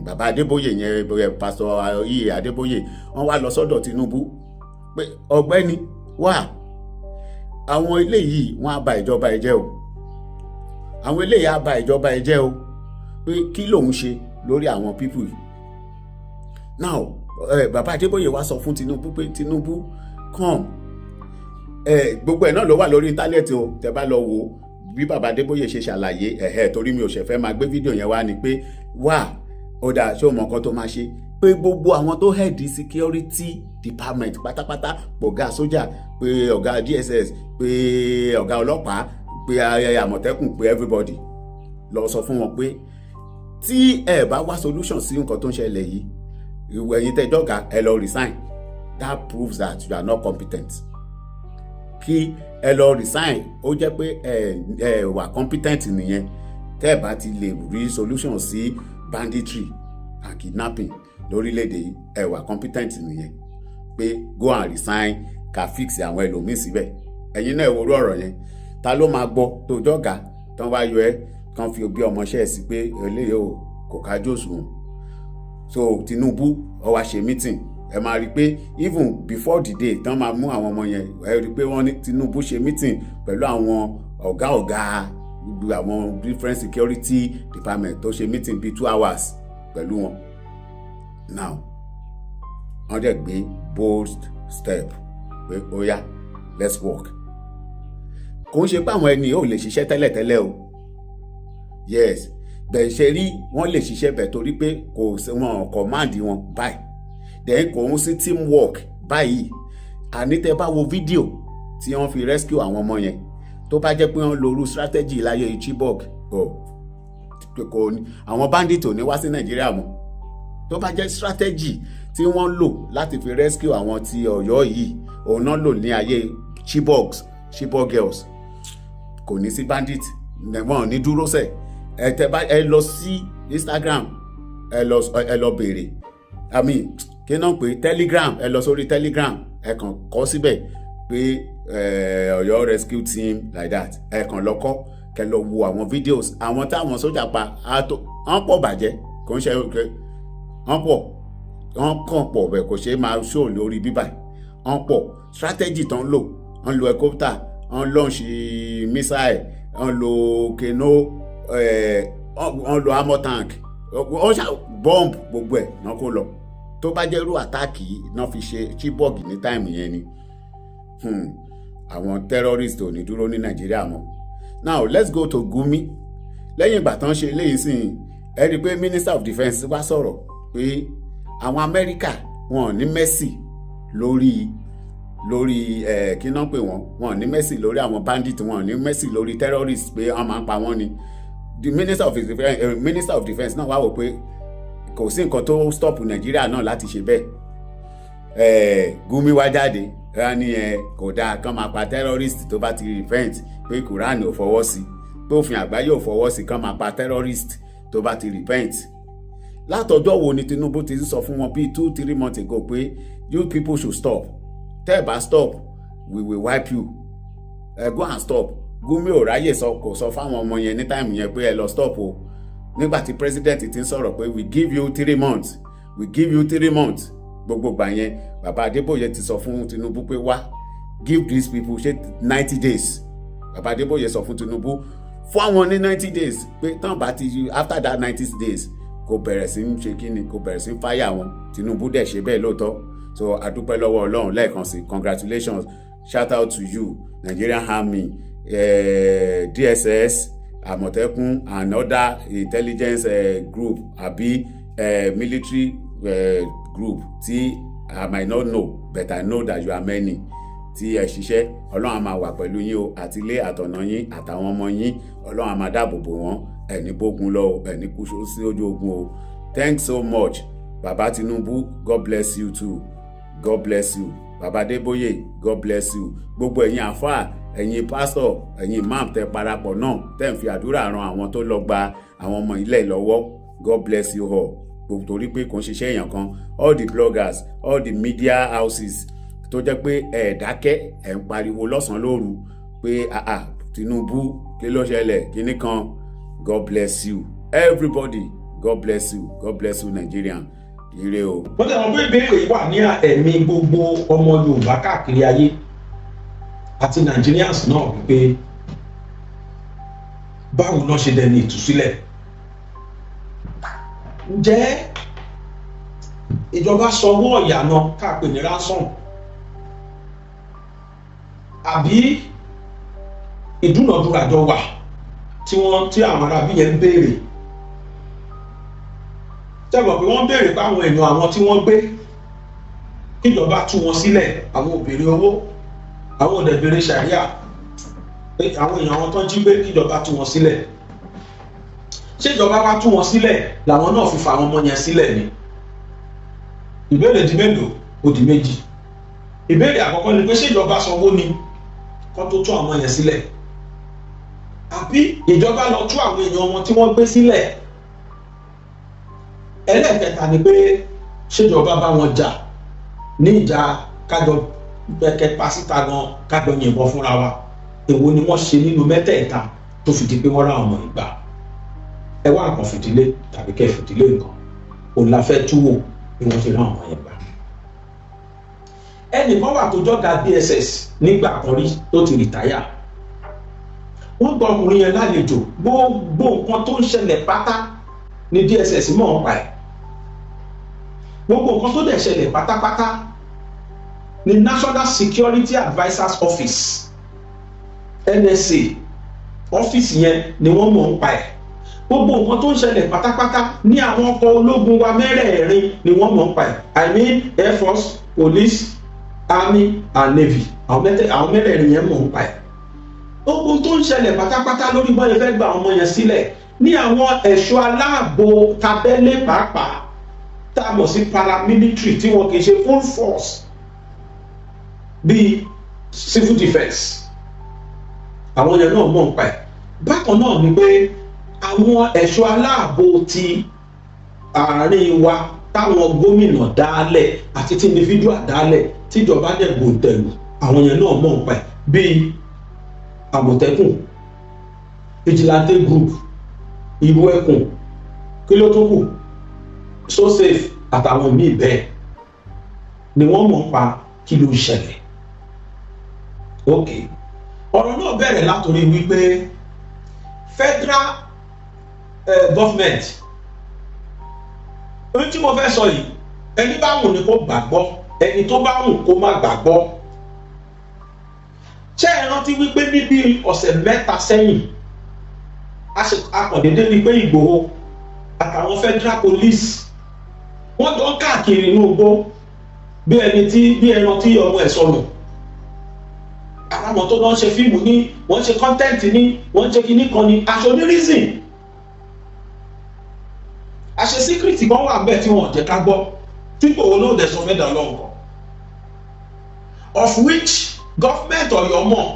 bàbá Adébóyè yẹn, pásítọ̀ Iye Adébóyè, wọ́n wá lọ sọ́dọ̀ Tinubu pé ọ̀gbẹ́ni wà, àwọn ilé yìí wọ́n á ba ìjọba ẹ jẹ́ o, àwọn eléyìí á ba ìjọba ẹ jẹ́ o, pé kí lòun ṣe lórí àwọn pípù yìí. Now bàbá Adébóyè wá sọ fún Tinubu pé Tinubu come, gbogbo ẹ̀ náà ló wà lórí íńtánẹ́ẹ̀tì o, tẹ́ bá lọ wò bí bàbá Adébóyè ṣe ṣàlàyé, torí mi ò ṣẹ̀fẹ́ máa gbé fídíò yẹn wá ni pé wà ó dà, ṣé o mọ̀ nǹkan tó máa ṣe, pé gbogbo àwọn tó head security department pátápátá, ọ̀gá sójà, pé ọ̀gá DSS, pé ọ̀gá ọlọ́pàá, pé àmọ̀tẹ́kùn, pé everybody lọ sọ fún wọn pé tí ẹ bá wá solution sí nǹkan tó ń ṣẹlẹ̀ yìí, ẹ̀yin tẹ́jọ́gà ẹ lọ resign. That proves that you are not competent. Kí ẹ lọ resign, ó jẹ́ pé ẹ wà competent nìyẹn. Tẹ́ ẹ bá ti lè rí solution sí banditry and kidnapping lórílẹ̀‐èdè yìí, ẹ wà competent nìyẹn. Pé go and resign, ká fix àwọn ẹlòmíì síbẹ̀. Ẹ̀yin náà wo ọ̀rọ̀ yẹn, ta ló máa gbọ́ tó jọ́gà tán wá yọ ẹ́, kàn fi bí ọmọọṣẹ́ sí pé eléyìí ò kò kájú òṣùwọ̀n. So Tinubu ó wá ṣe meeting, ẹ máa rí i pé even before the day tán máa mú àwọn ọmọ yẹn, ẹ rí i pé wọ́n ní Tinubu ṣe meeting pẹ̀lú àwọn ọ̀gá àwọn different security department, tó ṣe meeting bíi 2 hours pẹ̀lú wọn. Now wọ́n dẹ̀ gbé bold step pé ó yá let's work. kò ń ṣe pé àwọn ẹni ò lè ṣiṣẹ́ tẹ́lẹ̀tẹ́lẹ̀ o yes bẹ́ẹ̀ ṣe rí wọ́n lè ṣiṣẹ́ bẹ́ẹ̀ torí pé kò sí wọn command wọn báyìí then kò ń sí teamwork báyìí àní tẹ́ bá wo fídíò tí wọ́n fi rescue àwọn ọmọ yẹn tó bá jẹ́ pé wọ́n lo irú strategy láyé Chibok kò ní àwọn bandit ò ní wá sí Nàìjíríà mọ́ tó bá jẹ́ strategy tí wọ́n lò láti fi rescue àwọn ti Ọ̀yọ́ yìí òun náà lò ní ayé Chibok girls kò ní sí bandit wọn ò ní dúró sẹ̀ ẹ lọ sí Instagram ẹ lọ béèrè kí náà pé Telegram ẹ lọ sórí Telegram ẹ kàn kọ síbẹ̀ pé Ọ̀yọ́ rescue team like that ẹ kàn lọ kọ kẹ lọ wo àwọn videos àwọn táwọn sójà pa wọ́n pọ̀ bàjẹ́ kò ń ṣe wọ́n kàn pọ̀ bẹ́ẹ̀ kò ṣe máa show lórí bíbà wọ́n pọ̀ strategy tán lò wọ́n lo helicopter wọ́n launch missile wọ́n lo keno wọ́n lo armor tank wọ́n ṣá bomb gbogbo ẹ̀ náà kó lọ tó bá jẹ́ irú àtáàkì náà fi ṣe Chibok ní táìmù yẹn ni àwọn terrorist ò ní dúró ní Nàìjíríà mọ́. Now let's go to Gumi lẹ́yìn ìgbà tán ṣe léyìí sìn ẹ rí i pé Minister of Defence wá sọ̀rọ̀ pé àwọn Amẹ́ríkà wọn ò ní mercy lórí kí náà pè wọ́n ò ní mercy lórí àwọn bandit wọn ò ní mercy lórí terrorist pé wọ́n máa ń pa wọ́n ni. The Minister of Defence náà wá wò pé kò sí nǹkan tó stop Nàìjíríà náà láti ṣe bẹ́ẹ̀ Gumi wá jáde rá ní kò dáa kán máa pa terrorist tó bá ti repent pé Quran ò fọwọ́ sí pé òfin àgbáyé ò fọwọ́ sí kán máa pa terrorist tó bá ti repent. Látọjọ́ wo ni Tinubu ti sọ fún wọn bíi 2-3 months ago pé you people should stop tẹ́ ẹ bá stop we will wipe you go and stop. Gumi ò ráyè kò sọ fáwọn ọmọ yẹn ní táìmù yẹn pé ẹ lọ stop o nígbà tí president ti ń sọ̀rọ̀ pé we give you 3 months we give you 3 months gbogbo gbà yẹn bàbá Adébóyè ti sọ fún Tinubu pé wá give these people ṣe 90 days bàbá Adébóyè sọ fún Tinubu fún àwọn ní 90 days pé tán bá ti after that 90 days kò bẹ̀rẹ̀ sí ń ṣe kíni kò bẹ̀rẹ̀ sí ń fáyà wọn Tinubu dẹ̀ ṣe bẹ́ẹ̀ lóòótọ́ so adúpẹ́ lọ́wọ́ Ọlọ́run lẹ́ẹ̀kan sí congratulations shout out to you Nigerian Army DSS Àmọ̀tẹ́kùn and other intelligence group àbí military group tí I might not know but I know that you are many tí ẹ ṣiṣẹ́ Ọlọ́run á máa wà pẹ̀lú yín o àti ilé àtọ̀nà yín àtàwọn ọmọ yín Ọlọ́run á máa dáàbò bò wọ́n ẹni bógun lọ ẹni kú sí ojú ogun o. Thanks so much Baba Tinubu, God bless you too, God bless you. Baba Adébóyè, God bless you. Gbogbo ẹ̀yin àfáà ẹ̀yin pásítọ̀ ẹ̀yin imam tẹ parapọ̀ náà tẹ́ ń fi àdúrà ran àwọn tó lọ gba àwọn ọmọ ilẹ̀ lọ́wọ́ God bless you all. Gbogbo torí pé kò ń ṣiṣẹ́ èèyàn kan all the bloggers all the media houses tó jẹ́ pé ẹ̀ dákẹ́ ẹ̀ ń pariwo lọ́sàn-án lóru pé Tinubu kí ló ṣẹlẹ̀ kíní kan God bless you everybody God bless you God bless you Nigerian ire o. wọ́n tẹ̀ wọ́n pé ìbéèrè wà ní ẹ̀mí gbogbo ọmọ Yorùbá káàkiri ayé àti Nigerians náà wípé báwo náà ṣe dẹni ìtúsílẹ̀. Ǹjẹ́ ìjọba sanwó ọ̀yà náà káàpè ní ransom àbí ìdúnàdúrà jọ wà tí àwọn arábí yẹn ń béèrè? Tẹ́gbọ̀n pé wọ́n béèrè pé àwọn èèyàn àwọn tí wọ́n gbé kíjọba tú wọn sílẹ̀, àwọn ò béèrè owó, àwọn ò dẹ̀ béèrè ṣàríà, àwọn èèyàn àwọn tó jí gbé kíjọba tú wọn sílẹ̀. Ṣé ìjọba bá tú wọn sílẹ̀ làwọn náà fi fa àwọn ọmọ yẹn sílẹ̀ ni? Ìbéèrè di mélòó? Ó di méjì. Ìbéèrè àkọ́kọ́ ni pé ṣé ìjọba sanwó ni kó tó tú àwọn yẹn sílẹ̀? Àbí ìjọba lọ tú àwọn èèyàn wọn tí wọ́n gbé sílẹ̀? Ẹlẹ́ẹ̀kẹta ni pé ṣèjọba bá wọn jà ní ìjà kájọ bẹ́kẹ́ pásítà gan kájọ yìnbọn fúnra wa? Èwo ni wọ́n ṣe nínú mẹ́tẹ̀ẹ̀ta tó fi di pé wọ́n ráwọn ọmọ ìgbà? Ẹ wá nǹkan fìdílé tàbí kẹ́ fìdílé nǹkan òun la fẹ́ túwò bí wọ́n ti ráwọn ọmọ yẹn gbà. Ẹnìkan wà tó jọ́ga DSS nígbà kan rí tó ti rìtáyà. Wọ́n gba ọkùnrin yẹn lálejò, gbogbo nǹkan tó ń ṣẹlẹ̀ pátá ní DSS mọ̀ ń pa ẹ̀. Gbogbo nǹkan tó dẹ̀ ṣẹlẹ̀ pátápátá ní National Security Advisers Office NSA ọ́fíìsì yẹn ni wọ́n mọ̀ ń pa ẹ̀. Gbogbo nǹkan tó ń ṣẹlẹ̀ pátápátá ní àwọn ọkọ̀ ológun wa mẹ́rẹ̀ẹ̀rin ni wọ́n mọ̀ ń pa ẹ̀. I mean Air Force, Police, Army and Navy. Àwọn mẹ́rẹ̀ẹ̀rin yẹn mọ̀ ń pa ẹ̀. Gbogbo tó ń ṣẹlẹ̀ pátápátá lórí bọ́ọ̀lù fẹ́ gba ọmọ yẹn sílẹ̀ ní àwọn ẹ̀ṣọ́ aláàbò tabẹ́lé pàápàá tá a mọ̀ sí paramilitary tí wọn kì í ṣe full force bíi civil defence. Àwọn yẹn náà mọ̀ ń pa ẹ̀. Bákan náà ni pé àwọn ẹ̀ṣọ́ aláàbò ti àárín wa táwọn gómìnà dálẹ̀ àti tí individual dálẹ̀ tíjọba dẹ̀ gbòǹtẹ̀lù, àwọn yẹn náà mọ̀ ń pa ẹ̀ bíi Àmọ̀tẹ́kùn, vigilante group, ìlú ẹkùn, kí ló tó kù, so safe àtàwọn míì bẹ́ẹ̀ ni wọ́n mọ̀ ń pa kí ló ń ṣẹlẹ̀. Ok, ọ̀rọ̀ náà bẹ̀rẹ̀ látòrí wípé federal government, ohun tí mo fẹ́ sọ yìí, ẹni bá wù ní kó gbàgbọ́, ẹni tó bá wù kó má gbàgbọ́. Ṣé ẹ rántí wípé níbi ọ̀sẹ̀ mẹ́ta sẹ́yìn akọ̀dédé ni pé Ìgbòho àtàwọn federal police wọ́n jọ ń káàkiri inú igbó bí ẹran tí ọmọ ẹ̀ sọnù. Àwọn tó lọ ń ṣe fíìmù ní, wọ́n ṣe content ní, wọ́n ṣe kinní kan ní, aṣọ ní reason. Àṣẹ secret kan wà bẹ́ẹ̀ tí wọ́n jẹ́ ká gbọ́ tí Ìgbòho náà dẹ̀ sọ fẹ́ dà lọ́wọ́. Of which government Ọ̀yọ́ mọ̀,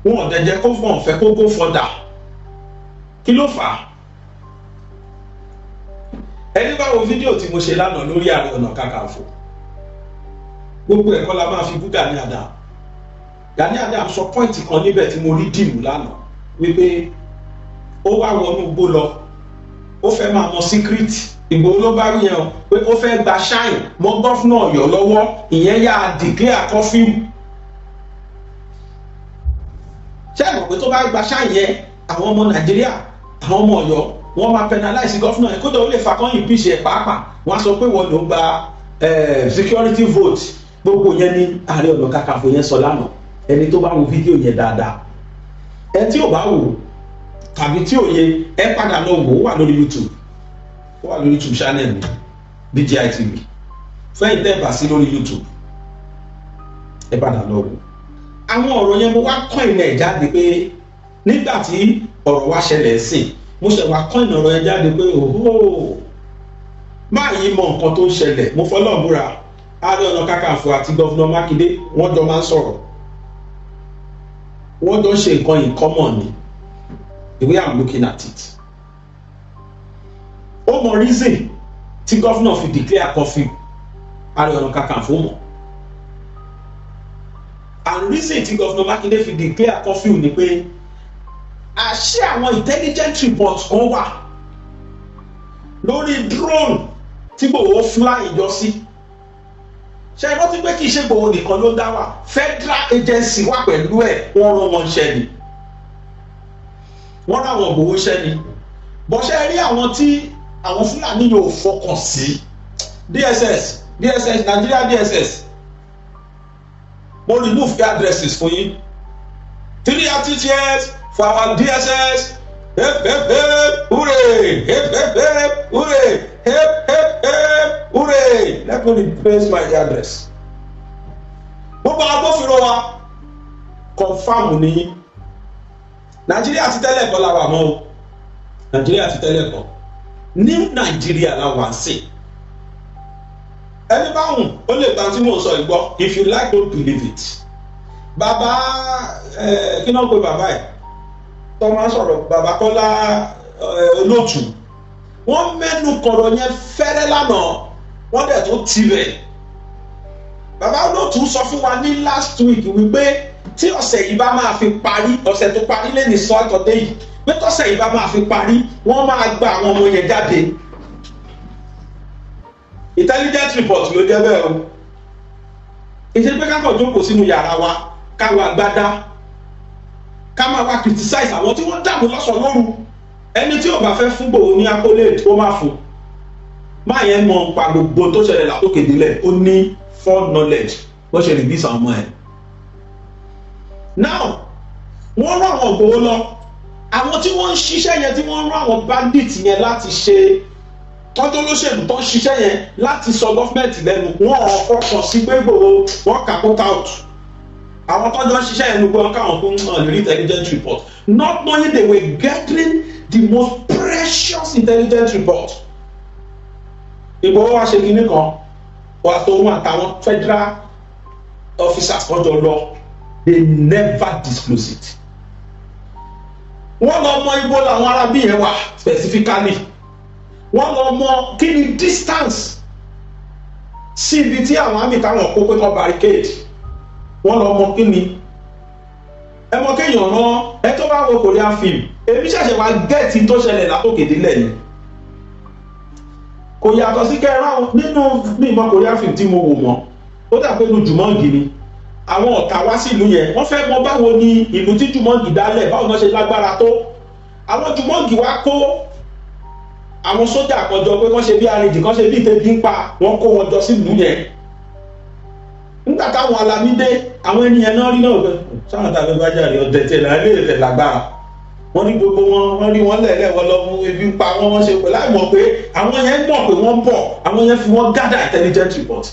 wọn dẹ̀ jẹ́ kó fọ́n fẹ́ kó go further. Kí ló fà á? Ẹni bá wo fídíò tí mo ṣe lánàá lórí Ààrẹ Ọ̀nà Kakanfò, gbogbo ẹ̀kọ́ la máa fi bú Gani Adams. Gani Adams sọ pọ́ìntì kan níbẹ̀ tí mo rí dìmú lánàá wípé ó wá wọnú igbó lọ, ó fẹ́ máa mọ secret. Ìgbòho ló bá rí yẹn o pé ó fẹ́ gba ṣáìn mọ́ gọ́fúnà Ọ̀yọ́ lọ́wọ́, ìyẹn yà declare curfew. Ṣé ẹ mọ̀ pé tó bá gba ṣáìn yẹn àwọn ọmọ Nàìjíríà, àwọn ọmọ Ọ̀yọ́ wọ́n máa penalize gọ́fúnà yẹn, kódà ó lè fa kọ́yìn píṣẹ ẹ̀ pàápàá, wọ́n á sọ pé wọ́n ló ń gba security vote. Gbogbo yẹn ní Ààrẹ Ọ̀nà Kakanfò yẹn sọ lánàá. Ẹni tó bá wo fídíò yẹn dáadáa, ẹ tí ò bá wò tàbí tí ò yẹ, ẹ padà lọ wò ó, wà lórí YouTube, ó wà lórí YouTube channel mi BGI TV. Fẹ́yìn tẹ́ bá sí lórí YouTube, ẹ padà lọ wò. Àwọn ọ̀rọ̀ yẹn mo wá kọ́ ilẹ̀ jáde pé nígbà tí ọ̀rọ̀ wa ṣẹlẹ̀ sí, mo ṣe wá kọ́ ìnà ọ̀rọ̀ yẹn jáde pé òhó máa yí mọ nǹkan tó ń ṣẹlẹ̀. Mo fọlọ́ búra, Ààrẹ Ọ̀nà Kakanfò àti Gọ́vnà Mákindé wọ́n jọ máa ń sọ̀rọ̀, wọ́n jọ ṣe nǹkan in common ni, the way I'm looking at it. Ó mọ reason tí gọ́vnà fi declare curfew, Ààrẹ Ọ̀nà Kakanfò mọ̀. And reason tí Gọ́vnà Mákindé fi declare curfew ni pé àṣé àwọn intelligent reports kan wà lórí drone tí Ìgbòho fly ìjọ sí. Ṣé ẹ rántí pé kì í ṣe Ìgbòho nìkan ló dá wà, federal agency wà pẹ̀lú ẹ̀, wọ́n rán wọn ṣẹ́ ni, wọ́n rán àwọn Ìgbòho ṣẹ́ ni. Bọ́ṣẹ́ rí àwọn tí àwọn Fúlàní yóò fọkàn sí, DSS, Nigeria DSS, mo remove addresses for yín. 3 years for our DSS. Hip hip hip, hooray! Hip hip hip, hooray! Hip hip hip, hooray! Let me replace my address. Gbogbo agbófinró wa confam ní Nàìjíríà ti tẹ́lẹ̀ kọ́ la wà mọ́ o. Nàìjíríà ti tẹ́lẹ̀ kọ́. Ní Nàìjíríà la wà sí. Ẹni báwùn ó lè gbà tí mò ń sọ ìgbọ́. If you like, don't believe it. Bàbá kí náà pé bàbá ẹ̀ tó máa ń sọ̀rọ̀, bàbá Kọ́lá Olóòtú, wọ́n mẹ́nu kọ̀rọ̀ yẹn fẹ́rẹ́ lánàá, wọ́n dẹ̀ tó tirẹ̀. Bàbá Olóòtú sọ fún wa ní last week wípé tí ọ̀sẹ̀ yìí bá máa fi parí, ọ̀sẹ̀ tó parí lé ní Saturday yìí, pé tọ́sẹ̀ yìí bá máa fi parí, wọ́n máa gba àwọn ọmọ yẹn jáde. Intelligent report ló jẹ́ bẹ́ẹ̀ o. Ìṣe pé kákọ̀ jókòó sínú yàrá wa, káwọ agbádá, ká máa wá criticize àwọn tí wọ́n dààmú lọ́sàn-án lóru. Ẹni tí ò bá fẹ́ fún Ìgbòho ní accolade ó máa fún. Máa yẹn mọ̀ nípa gbogbo tó ṣẹlẹ̀ látòkè délẹ̀, ó ní full knowledge bó ṣe release àwọn ọmọ ẹ̀. now wọ́n rán àwọn Ìgbòho lọ àwọn tí wọ́n ń ṣiṣẹ́ yẹn tí wọ́n rán àwọn bandit yẹn láti ṣe tọ́jú olóṣèlú tó ń ṣiṣẹ́ yẹn láti sọ gọ́fìmẹ̀ntì lẹ́nu wọ́n ọkọ̀ sí pé Ìgbòho wọ́n kà put out àwọn tọ́jú ń ṣiṣẹ́ yẹn gbogbo káwọn fún lórí intelligence report not knowing they were gathering the most precious intelligence report. Ìgbòho wá ṣe kinní kan wà tó wọn àtàwọn federal officers kan jọ lọ they never disclose it. Wọ́n lọ mọ ibo làwọn arábí yẹn wà specifically wọ́n lọ mọ kí ni distance sí ibi tí àwọn àmì táwọn kó pé kọ́ barricade wọ́n lọ mọ kí ni ẹ mọ kéèyàn rán ẹ tó bá wo Korean film èmi ṣẹ̀ṣẹ̀ wá gẹ́ẹ̀tì tó ṣẹlẹ̀ látòkè délẹ̀ ni kò yàtọ̀ sí kẹrán nínú mímọ Korean film tí mo wò mọ́ ó dà pé lu Jùmọ̀ǹgì ni àwọn ọ̀tá wá sí ìlú yẹn wọ́n fẹ́ mọ báwo ni ìlú tí Jùmọ̀ǹgì dálẹ̀ báwo náà ṣe lágbára tó àwọn Jùmọ̀ǹgì wá kó àwọn sójà kan jọ pé wọ́n ṣe bí arìnrìn kan ṣe bí ìtẹ́bí ń pa wọ́n kó wọn jọ sí ìlú yẹn nígbà táwọn Alámídé àwọn ènìyàn náà rí náà pé sáwọn tàbí bá jáde ọ̀dẹ̀ tẹ̀ láàrin rẹ̀ lágbára wọ́n ní gbogbo wọn rí wọn lẹ̀lẹ́ wọn lọ mú ebi ń pa wọ́n ṣe pé láì mọ̀ pé àwọn yẹn mọ̀ pé wọ́n ń bọ̀ àwọn yẹn fi wọ́n gather intelligence report.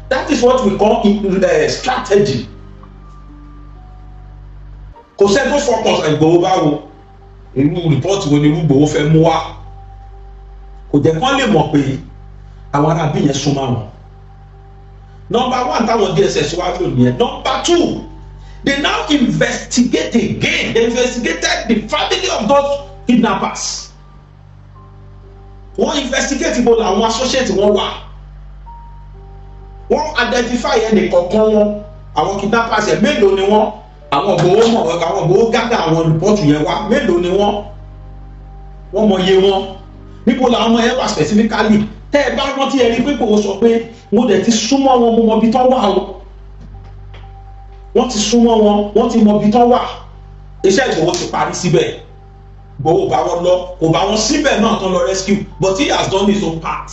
That is what we call strategy. Kò sẹ́ tó fọkàn sí Ìgbòho báwo irú report wo ni irú Ìgbòho fẹ́ mú wá kò jẹ́ kán lè mọ̀ pé àwọn arábí yẹn súnmọ́ àwọn. Number one táwọn DSS wá lò nìyẹn. Number two they now investigate again they investigated the family of those kidnappers. Wọ́n investigate ibo làwọn associate wọn wà. Wọ́n identify ẹnì kọ̀ọ̀kan wọn àwọn kidnappers yẹn mélòó ni wọ́n àwọn Ìgbòho mọ̀ àwọn Ìgbòho gádà àwọn report yẹn wá mélòó ni wọ́n mọ iye wọn níbo làwọn ọmọ yẹn wà specifically tẹ́ ẹ bá rántí ẹ rí pé Ìgbòho sọ pé mo dẹ̀ ti súnmọ́ wọn mo mọ ibi tán wà o wọ́n ti súnmọ́ wọn wọ́n ti mọ ibi tán wà iṣẹ́ Ìgbòho ti parí síbẹ̀ Ìgbòho bá wọn lọ kò bá wọn síbẹ̀ náà tán lọ rescue but he has done his own part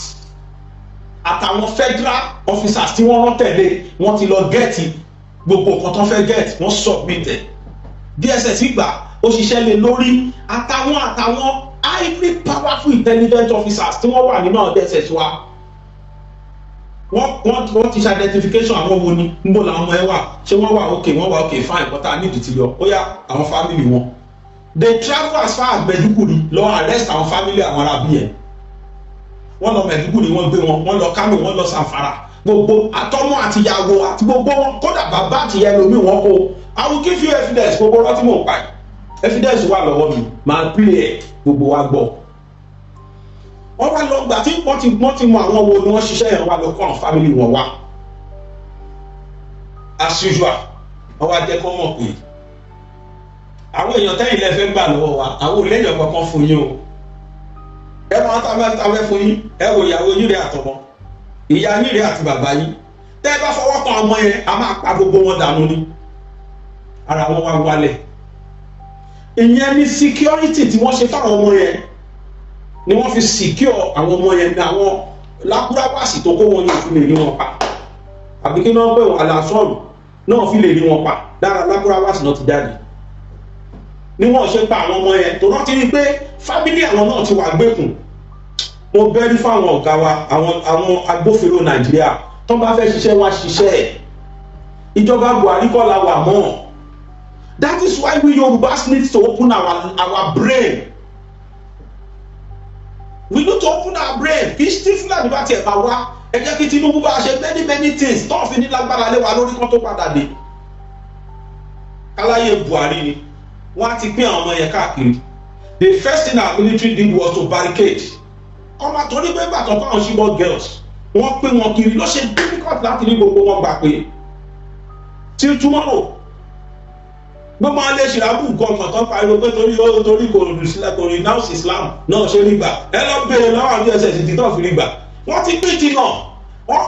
àtàwọn federal officers tí wọ́n rán tẹ̀lé wọ́n ti lọ gẹ́ẹ̀tì gbogbo nǹkan tó fẹ́ gẹ́ẹ̀tì wọ́n submit ẹ̀ DSS gbà ó ṣiṣẹ́ lé lórí àtàwọn highly powerful intelligent officers tí wọ́n wà nínú àwọn DSS wa wọ́n ti ṣe identification àwọn wo ni níbo làwọn ọmọ ẹ wà ṣé wọ́n wà okay fine but I need to yọ ó yá àwọn family wọn they travel as far as Maiduguri lọ arrest àwọn family àwọn arábí yẹn wọ́n lọ Maiduguri wọ́n gbé wọn lọ Kano wọ́n lọ Zamfara gbogbo àtọmọ àtìyàwó àti gbogbo wọn kódà bàbá àtìyẹ lomi wọn kó I will give you evidence gbogbo rántí mò ń pa evidence wà lọ́wọ́ mi máa play ẹ̀ gbogbo wa gbọ́ wọ́n wá lọ gbà tí wọ́n ti mọ àwọn wo ni wọ́n ṣiṣẹ́ yẹn wá lọ kọ́ àwọn family wọn wá as usual wọ́n wá jẹ́ kó mọ̀ pé àwọn èèyàn tẹ́yìn lẹ́fẹ́ gbà lọ́wọ́ wa àwọn ò lẹ́yìn ọ̀pọ̀kan fún yín o ẹ máa tàbẹ́ fún yín ẹ wò ìyàwó yín rẹ̀ àtọmọ ìyá yín rẹ̀ àti bàbá yín tẹ́ ẹ bá fọwọ́ kan ọmọ yẹn a máa pa gbogbo wọn dànù ni ara wọn wá wálẹ̀ ìyẹn ní security tí wọ́n ṣe fáwọn ọmọ yẹn ni wọ́n fi secure àwọn ọmọ yẹn ní àwọn lákúráwàsì tó kó wọn yóò fi lè rí wọn pa àbí kí náà pé àlàsọ́ọ̀rù náà fi lè rí wọn pa lára lákúráwàsì náà ti jáde ni wọ́n ṣe pa àwọn ọmọ yẹn tó rántí ní pé fámílì àwọn náà ti wà gbẹ̀kùn mo bẹ́rí fáwọn ọ̀gá wa àwọn agbófinró Nàìjíríà tó bá fẹ́ ṣiṣẹ́ wá ṣiṣẹ́ ẹ̀ ìjọba Buhari kọ́ la wà mọ́ that is why we Yorùbás need to open our brain we need to open our brain kì í ṣe Fúlàní bá tiẹ̀ bá wá ẹ jẹ́ kí Tinubu bá ṣe many things tó fi ní lágbára lé wa lórí kan tó padà dé káláyé Buhari ni wọ́n á ti pín àwọn ọmọ yẹn káàkiri the first thing our military did was to barricade ọmọ àtọ́rí pé gbàtọ̀ fáwọn Chibok girls wọ́n pín wọn kiri ló ṣe difficult láti ní gbogbo wọn gbà pé till tomorrow gbogbo àwọn ilé ìṣìlábù nǹkan tó pariwo pé torí kò renounce Islam náà ṣe rí gbà ẹ lọ bèèrè lọ́wọ́ àwọn DSS ti tó fi rí gbà wọ́n ti pín ti náà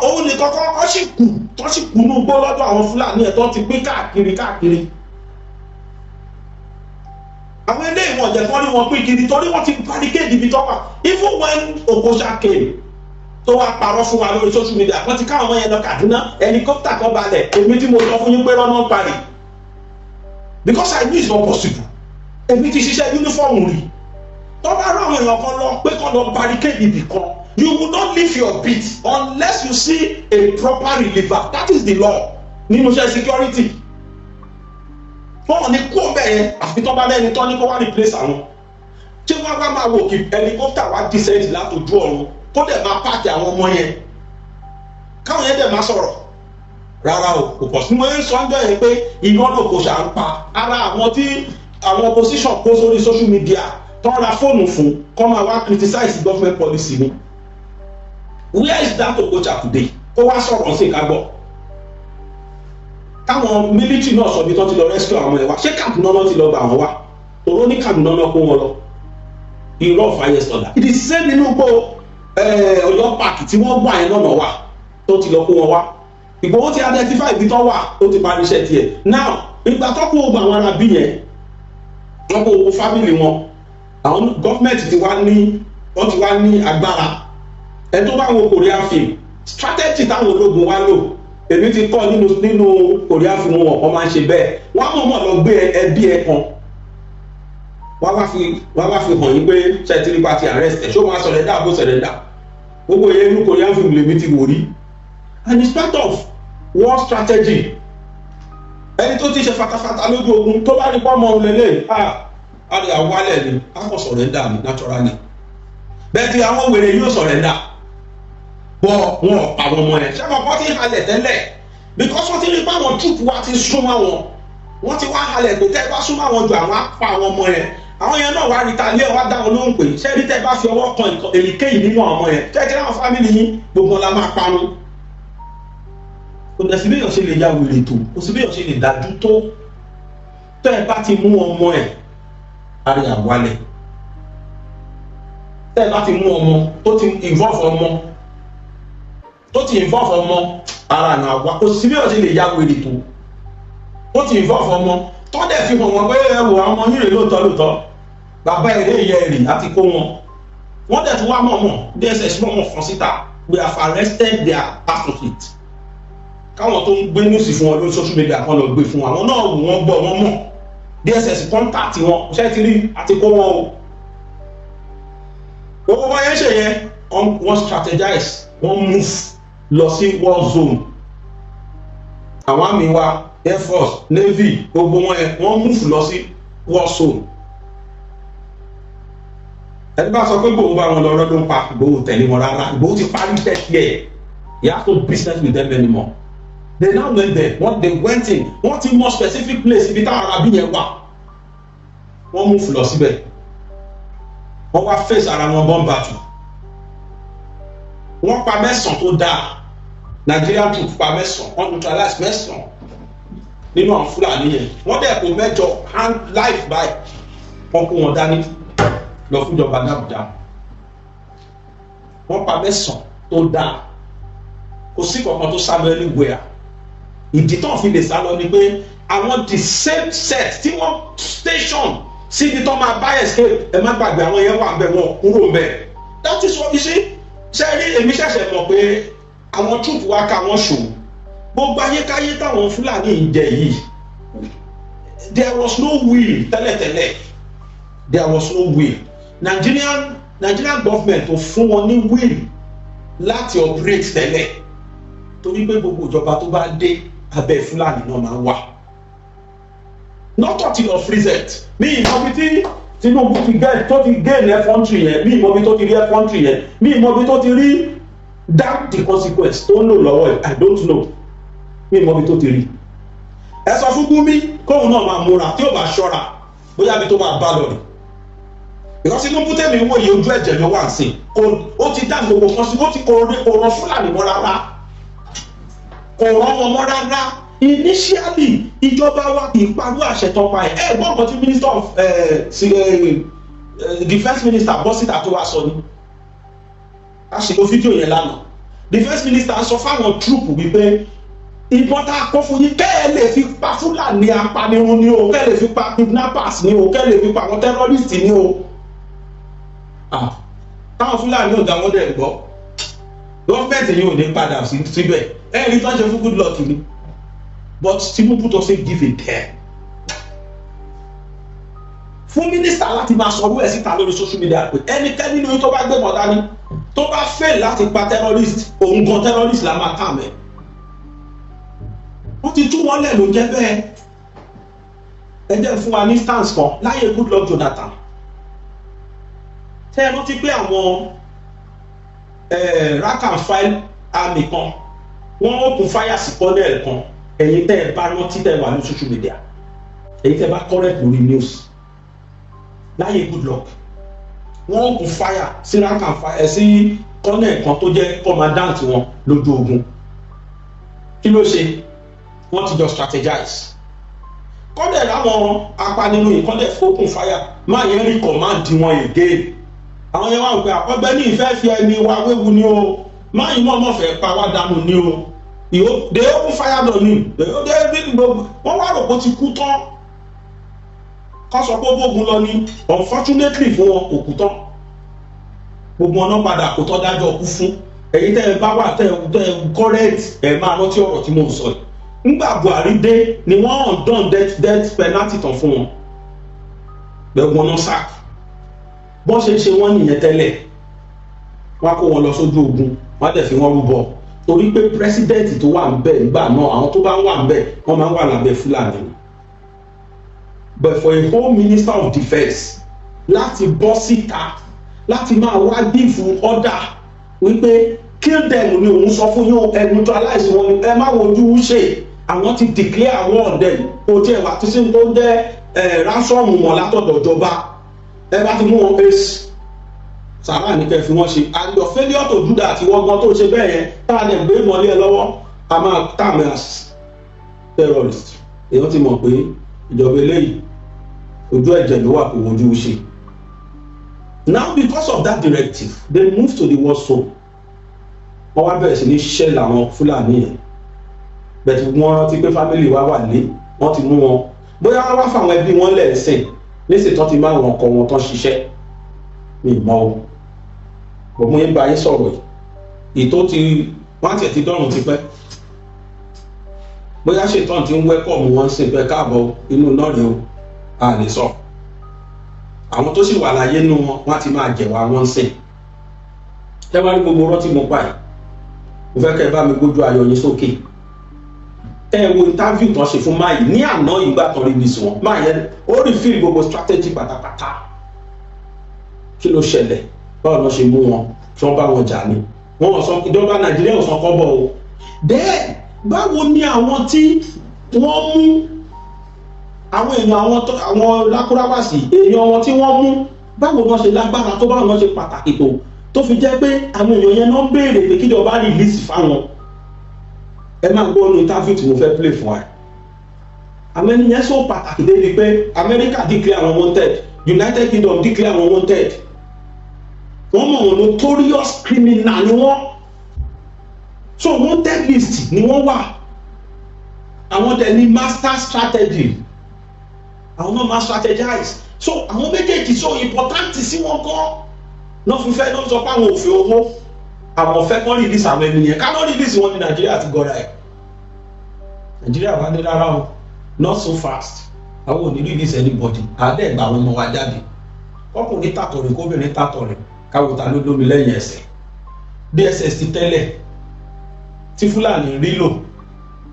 òun nìkan kọ́ sì kú ní gbó lọ́dọ̀ àwọn Fúlàní ẹ̀ tó ti pín káàkiri àwọn ilé ìwọ̀n jẹ́ fọ́n ní wọn pín kiri torí wọ́n ti barricade ibi tó wà even when Okocha came tó wá parọ́ fún wa lórí social media wọ́n ti káwọn ọmọ yẹn lọ Kaduna helicopter kan balẹ̀ èmi tí mo sọ fún yín pé rọ́nà parí because I know it's not possible. Èmi ti ṣiṣẹ́ uniform rí. Tó bá rán àwọn èèyàn kan lọ pé kán lọ barricade ibì kan, you will not leave your beat unless you see a proper reliever. That is the law nínú iṣẹ́ security. Wọ́n ní kó bẹ́ẹ̀ yẹn àfi tó bá lẹ́ni tó ní kó wá replace àwọn. Tí wọ́n bá máa wò kí helicopter wá descend látòjú ọ̀run kó dẹ̀ máa pààkì àwọn ọmọ yẹn. Káwọn yẹn dẹ̀ máa sọ̀rọ̀. Rárá o, kò pọ̀ sí mo ń sọ ọjọ́ yẹn pé iná ló kò ṣà ń pa ara àwọn tí àwọn opposition kó sórí social media tó ń ra fóònù fún kó máa wá criticize government policy ni. Where is that Okocha today? Kó wá sọ̀rọ̀ sí ká gbọ́. Táwọn military náà sọ bí tó ti lọ rescue àwọn ẹ̀wà ṣé Kaduna náà ti lọ gbà wọ́n wá? Tòró ní Kaduna náà kó wọn lọ. Irọ́ fàyè sọ̀dà. It is same nínú gbọ́ Ọ̀yọ́ park tí wọ́n gbà yẹn náà wà tó ti lọ kó wọn wá. Ìgbòho ti identify ibi tó wà ó ti parí iṣẹ́ tiẹ̀. Now ìgbà tó kó gbogbo àwọn ará bí yẹn wọ́n kó gbogbo family wọn àwọn gọ́fìmẹ̀ntì ti wá ní agbára. Ẹ tó bá wo Korean film strategy táwọn ológun wá lò èmi ti kọ́ nínú Korean film wọn kọ́ máa ń ṣe bẹ́ẹ̀ wọ́n mọ̀ lọ gbé ẹbí ẹ kan wọ́n wá fi hàn yín pé ṣètìlí party arrest ẹ̀ ṣó máa sọ̀rẹ́dà àbó sọ̀rẹ́dà gbogbo yẹn nínú Korean film lèmi ti wò rí and it's part of war strategy. Ẹni tó ti ṣe fatafata lójú ogun tó bá rí pọ́ mọ́ lélẹ̀ a lè àwálẹ̀ ni a kò sọ̀rẹ́dà ni naturally bẹ́ẹ̀ tí àwọn wèrè yóò sọ̀rẹ́dà bọ́ wọn àwọn ọmọ ẹ̀ ṣé wọn kọ́ ti halẹ̀ tẹ́lẹ̀ because wọ́n ti rí pé àwọn troop wa ti súnmọ́ wọn wọ́n ti wá halẹ̀ pé tẹ́ bá súnmọ́ àwọn ju àwọn apá àwọn ọmọ ẹ̀ àwọn yẹn náà wá rí ta lé wá dá wọn lóhùn pé ṣé rí tẹ́ bá fi ọwọ́ kan èyíkéyìí nínú àwọn ọmọ ẹ̀ tẹ́tí láwọn fámìlì yín gbogbo la máa parun. Kò dẹ̀ sí bí èèyàn ṣe lè ya wèrè tó kò sí bí èèyàn ṣe lè dájú tó tẹ́ ẹ bá ti mú ọmọ ẹ̀ ara àwálẹ̀ tẹ́ ẹ bá ti mú ọmọ tó ti involve ọmọ ara àwa kò sí bí èèyàn ṣe lè ya wèrè tó ti involve ọmọ tó dẹ̀ fi hàn wọ́n pé ẹ wò àwọn yìí rè lóòótọ́ bàbá ẹ̀rẹ́ ìyá ẹ̀rì láti kó wọ́n dẹ̀ tún wá mọ̀ọ́mọ̀ DSS mọ̀ọ́mọ̀ fọ́n síta we have arrested their associate káwọn tó ń gbé níwùsì fún wọn lórí social media kan lọ gbé fún wọn àwọn náà wò wọ́n gbọ́ wọ́n mọ̀ DSS contact wọn ṣé ti rí àti kó wọn o gbogbo wọn yẹn ṣe yẹn wọ́n strategize wọ́n move lọ sí war zone àwọn àmì wa Air Force Navy gbogbo wọn yẹn wọ́n move lọ sí war zone ẹni bá sọ pé gbòòwò bá wọn lọ rọ́dún pa gbòòwò tẹ̀lé wọn rárá gbòòwò ti parí tẹ̀sí ẹ̀ you have no business with them anymore. They now went there. They went in. Wọ́n ti mọ specific place ibi táwọn arábí yẹn wà. Wọ́n move lọ síbẹ̀. Wọ́n wá face ara wọn bomb battle. Wọ́n pa mẹ́sàn-án tó dáa. Nigerian troops pa mẹ́sàn-án. Wọ́n neutralize mẹ́sàn-án. Nínú àwọn Fúlàní yẹn. Wọ́n dẹ̀ kó mẹ́jọ hand life by. Wọ́n kó wọn dání lọ fún ìjọba ní Àbújá. Wọ́n pa mẹ́sàn-án tó dáa. Kò sí kankan tó sá lọ anywhere. Ìdí tán fi lè sá lọ ni pé àwọn the same set tí wọ́n station síbi tó máa buy escape ẹ má gbàgbé àwọn yẹn wà bẹ́ẹ̀ wọn kúrò bẹ́ẹ̀. That is what you see. Ṣé rí èmi ṣẹ̀ṣẹ̀ mọ̀ pé àwọn troop wa ká wọ́n ṣòwò gbogbo ayékáyé táwọn Fúlàní ń jẹ yìí there was no will tẹ́lẹ̀tẹ́lẹ̀ there was no will Nigerian government ò fún wọn ní will láti operate tẹ́lẹ̀ torí pé gbogbo ìjọba tó bá dé abẹ́ Fúlàní náà máa wà not until of reset mi ìmọ̀ bí tí Tinubu ti gẹ́ tó ti gain ẹ̀fọ́ntì yẹn mi ìmọ̀ bí tó ti rí ẹ̀fọ́ntì yẹn mi ìmọ̀ bí tó ti rí that the consequence tó ń lò lọ́wọ́ ẹ̀ I don't know mi ìmọ̀ bí tó ti rí ẹ sọ fún Gumi kóun náà máa múra tí ó bá ṣọ́ra bóyá bí tó máa bá lọ rẹ̀ because Tinubu tẹ̀mí wò yí ojú ẹ̀jẹ̀ ló wà sí ó ti dá gbogbo kan sí ó ti kò rán Fúlàní mọ́ rárá kò rán wọn mọ́ rárá initially ìjọba wa kì í parú àṣẹ tán pa ẹ̀ gbọ́n nǹkan tí minister of defence minister bọ́ síta tó wá sọ ni a ṣe lo fídíò yẹn lánàá defence minister sọ fáwọn troop wípé ìbọn tá a kó fún yín kẹ́ ẹ lè fi pa Fúlàní apanirun ni o kẹ́ ẹ lè fi pa kidnappers ni o kẹ́ ẹ lè fi pa àwọn terrorists ni o táwọn Fúlàní ò dá wọn dẹ̀ gbọ́ gọ́ọ̀mẹ̀ntì yìí ò ní padà síbẹ̀ ẹ̀rí tó ń ṣe fún good luck ni but Tinubu tó ṣe give a damn fún mínísítà láti máa sọ ẹ̀ síta lórí social media pé ẹnikẹ́ni nínú tó bá gbé mọ̀ dání tó bá fail láti pa terrorist òun gan terrorist la máa kà mẹ́. wọ́n ti tú wọn lẹ̀ ló jẹ́ bẹ́ẹ̀. ẹ jẹ́ fún wa ní stance kan láyé Goodluck Jonathan. tẹ́ ẹ rántí pé àwọn rank and file army kan wọ́n open fire sí colonel kan ẹ̀yin tẹ́ ẹ bá rántí tẹ́ ẹ wà ní social media ẹ̀yin tẹ́ ẹ bá correct lórí news láyé Goodluck wọ́n open fire sí rank and file sí colonel kan tó jẹ́ commandant wọn lójú ogun kí ló ṣe wọ́n ti jọ strategize kọ́dẹ̀ láwọn apaninu ìkọ́dẹ̀ open fire máa yẹn rí command wọn again àwọn yẹn wà wípé àkọ́gbẹ́ ní ìfẹ́ fi ẹni wa wéwu ni o máa yìí mọ̀ fẹ́ pa wá dànù ni o they open fire on him wọ́n wá rò pé ó ti kú tán kọ́ sọ pé ó bógun lọ ní unfortunately fún wọn kò kú tán gbogbo ọ̀nà padà kò tọ́ dájọ́ kú fún ẹ̀yin tẹ́ ẹ bá wà tẹ́ ẹ correct ẹ̀ máa rántí ọ̀rọ̀ tí mo ń sọ yìí nígbà Buhari dé ni wọ́n undone death penalty tán fún wọn gbẹ̀gbọ́n náà sack bọ́n ṣe ń ṣe wọ́n nìyẹn tẹ́lẹ̀ wọ́n á kó wọn lọ sójú ogun wọ́n á dẹ̀ fi wọ́n rúbọ torí pé president tó wà ń bẹ̀ nígbà náà àwọn tó bá wà ń bẹ̀ wọ́n máa ń wà lábẹ́ Fúlàní but for a whole minister of defence láti bọ́ síta láti máa wá give order wípé kill them ni òun sọ fún yín ẹnu tó aláìsí wọn ni ẹ má wojú ṣe àwọn ti declare war on them kò tí ẹ wà tó sí tó jẹ́ ransom wọn látọ̀dọ̀ ìjọba ẹ bá ti mú wọn èsì sàrà ní kẹ́ fi wọ́n ṣe and your failure to do that ìwọ gan tó ṣe bẹ́ẹ̀ yẹn tá a lè gbé mọ́lé ẹ lọ́wọ́ a máa tàmí as terrorist èèyàn ti mọ̀ pé ìjọba eléyìí ojú ẹ̀jẹ̀ ló wà kó wojú ṣe. Now because of that directive they moved to the war zone wọ́n wá bẹ̀rẹ̀ sí ní ṣiṣẹ́ làwọn Fúlàní yẹn bẹ̀tù wọ́n rántí pé family wa wà lé wọ́n ti mú wọn bóyá wọ́n wá fáwọn ẹbí wọn lẹ́ẹ̀sìn níṣẹ́ tán ti máa wọn kọ wọn tán ṣiṣẹ́ mi mọ́ o bọ̀mú yẹn bá yín sọ̀rọ̀ yìí ètò ti wọ́n àti ẹ̀ ti dọ́rùn ti pẹ́ bóyá ṣètàn ti ń wẹ́kọ̀mù wọn sí pé káàbọ̀ inú náà rèé o a lè sọ àwọn tó sì wà láyé nù wọn wọ́n ti máa jẹ̀wà wọn sìn ẹ wá ní gbogbo ọ̀rọ̀ tí mo pa yìí mo fẹ́ kẹ́ ẹ bá mi gbójú ayọ̀ yín sókè ẹ wo interview tán ṣe fún máyì ní àná ìgbà tán rí bísí wọn máyì yẹn ó rí fíìl gbogbo strategy pátápátá kí ló ṣẹlẹ̀ báwo ló ṣe mú wọn tí wọ́n bá wọn jà ní wọn sọ ìjọba Nàìjíríà ò sọ kọ́bọ̀ o bẹ́ẹ̀ báwo ni àwọn tí wọ́n mú àwọn èèyàn àwọn lákúráwàsì èèyàn wọn tí wọ́n mú báwo wọ́n ṣe lágbára tó báwo wọ́n ṣe pàtàkì tó fi jẹ́ pé àwọn èèyàn yẹn náà ń béèrè pé kíjọba release fáwọn ẹ máa gbọ́ ọ́nù interview tí mo fẹ́ play fún ẹ àwọn ènìyàn sọ pàtàkì débi pé America declare àwọn wanted United Kingdom declare àwọn wanted wọ́n mọ̀ wọn notorious criminal ni wọ́n so wanted list ni wọ́n wà àwọn tẹ̀ ní master strategy àwọn náà máa strategize so àwọn méjèèjì so important sí wọn gan náà fi fẹ́ náà sọ pé àwọn òfin owó àwọn fẹ́ kọ́ release àwọn ènìyàn ká lọ́ release wọn ní Nàìjíríà ti gọ́ra ẹ̀ Nàìjíríà wà ní rárá o not so fast àwọn ò ní release anybody àádẹ́gbà àwọn ọmọ wa jáde ọkùnrin tàtọ̀rẹ̀ kóbìnrin tàtọ̀rẹ̀ káwọ́ta ló lómi lẹ́yìn ẹsẹ̀ DSS ti tẹ́lẹ̀ tí Fúlàní rí lò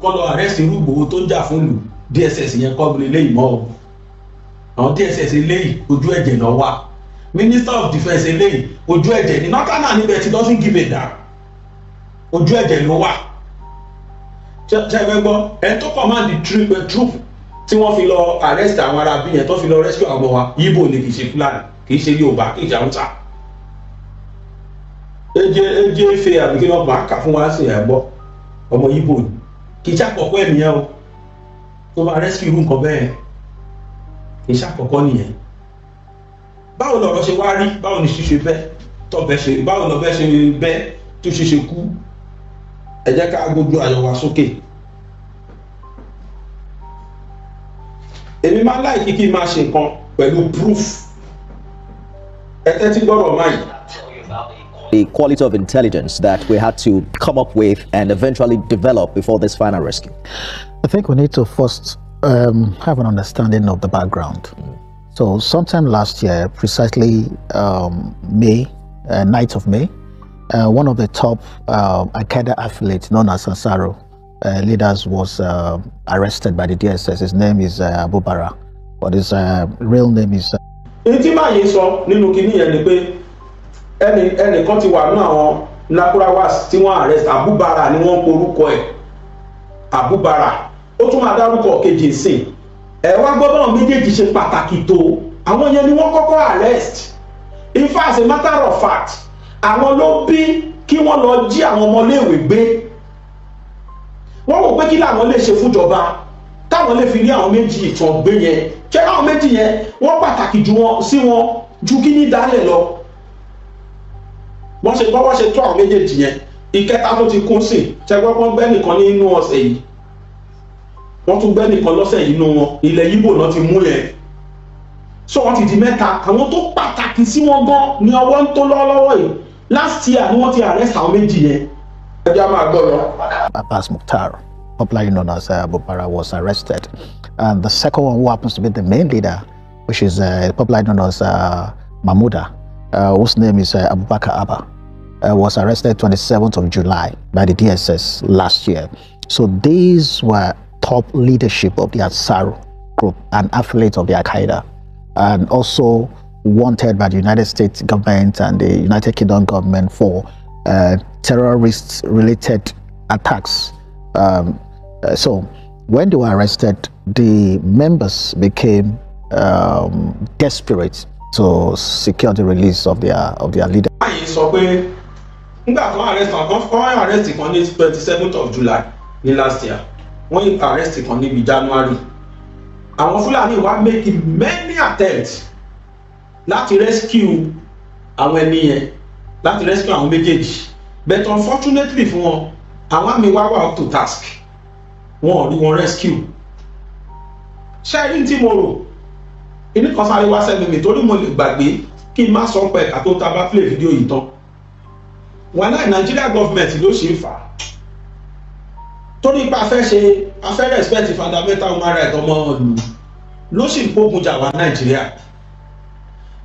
kọ́ lọ arrest irú Ìgbòho tó ń jà fún lù DSS yẹn kọ́ bí eléyìí mọ́ o àwọn DSS eléyìí ojú ẹ̀jẹ̀ lọ wà Minister of Defence eléyìí ojú ẹ̀jẹ̀ ní nọ́tánà níbẹ̀ tí doesn't give a damn ojú ẹ̀jẹ̀ ló wà ṣẹ́fẹ́ gbọ́ ẹ̀ tó command the troop tí wọ́n fi lọ arrest àwọn ará bí yẹn tó fi lọ rescue àwọn ọmọ wa Ìgbò ni kì í ṣe Fúlàní kì í ṣe Yorùbá kì í ṣe Haúsá eje fe àbí kí wọ́n bá kà fún wa sí ẹ̀ gbọ́ ọmọ Ìgbò ni kì í ṣàkọ́kọ́ ènìyàn o tó bá rescue irú nǹkan bẹ́ẹ̀ kì í ṣàkọ́kọ́ nìyẹn báwo lọ̀rọ̀ ṣe wá rí báwo ni ṣíṣe bẹ́ tọ́bẹ̀ ṣe báwo lọ́bẹ̀ ṣe bẹ́ tó ṣe kú ẹ jẹ́ ká gbójú ayọ̀ wa sókè èmi máa láìkí kí n máa ṣe nǹkan pẹ̀lú proof ẹ tẹ́tí gbọ́rọ̀ máa yìí. The quality of intelligence that we had to come up with and eventually develop before this final rescue? I think we need to first have an understanding of the background. So sometime last year, precisely May, 9th of May, one of the top Al-Qaeda affiliates known as Ansaro leaders was arrested by the DSS. His name is Abu Bara, but his real name is... Ìtí máa yé sọ nínú kinní yẹn ni pé ẹnìkan ti wà nínú àwọn Nakurawas tí wọ́n arrest Abu Bara ni wọ́n porúkọ ẹ̀ Abu Bara ó tún máa dárúkọ kejì ìsìn ẹ wá gbọ́dọ̀ méjèèjì ṣe pàtàkì tó àwọn yẹn ni wọ́n kọ́kọ́ arrest. In fact, as a matter of fact, àwọn ló bí kí wọ́n lọ jí àwọn ọmọléèwé gbé. Wọ́n wò pé kí làwọn lè ṣe fúnjọba táwọn lè fi rí àwọn méjì ìtàn gbé yẹn. Ṣé àwọn méjì yẹn wọ́n pàtàkì ju wọn sí wọn ju kí ní dálẹ̀ lọ. Wọ́n ṣe tó àwọn méjèèjì yẹn. Ìkẹta tó ti kún sí ṣẹgbọ́n gbẹ́ nìkan nínú ọ̀sẹ̀ yìí. Wọ́n tún gbẹ́ nìkan lọ́sẹ̀ yìí nínú wọn. Ilẹ̀ Yíbò náà ti mú yẹn. So wọ́n ti di mẹ́ta. Àwọn tó pàtàkì sí wọn gan ni ọwọ́ ń tó lọ́wọ́lọ́wọ́ yìí. Last year ni wọ́n ti arrest àwọn méjì yẹn. Ẹjọ́ máa gbọ́ lọ. Abbas Mukhtar, popularly known as Abu Bara, was arrested. And the second one, who happens to be the main leader, which is popularly known as Mahmouda, whose name is Abubakar Abba, was arrested 27th of July by the DSS last year. So these were top leadership of the Ansar group and affiliates of the Al-Qaeda, and also wanted by the United States government and the United Kingdom government for terrorist-related attacks. So when they were arrested, the members became desperate to secure the release of their leader. Nígbà tó arrest kan ní 27th of July ní last year, wọ́n arrest kan níbi January. Àwọn Fúlàní wá make many attempts láti rescue àwọn ẹni yẹn, láti rescue àwọn méjèèjì. But unfortunately fún wọn, àwọn àmì wá up to task. Wọ́n ò rí wọn rescue. Ṣé rí tí mo rò? Ìní kan sáré wá sẹ́nu mi torí mo lè gbàgbé kí n má sọ pé ẹ̀ka tó ta bá play fídíò yìí tán. Wọn náà Nigeria government ló ṣe ń fà á. Torí pé a fẹ́ respect fundamental human rights ọmọ ìlú ló sì ń gbógun jà wá Nàìjíríà.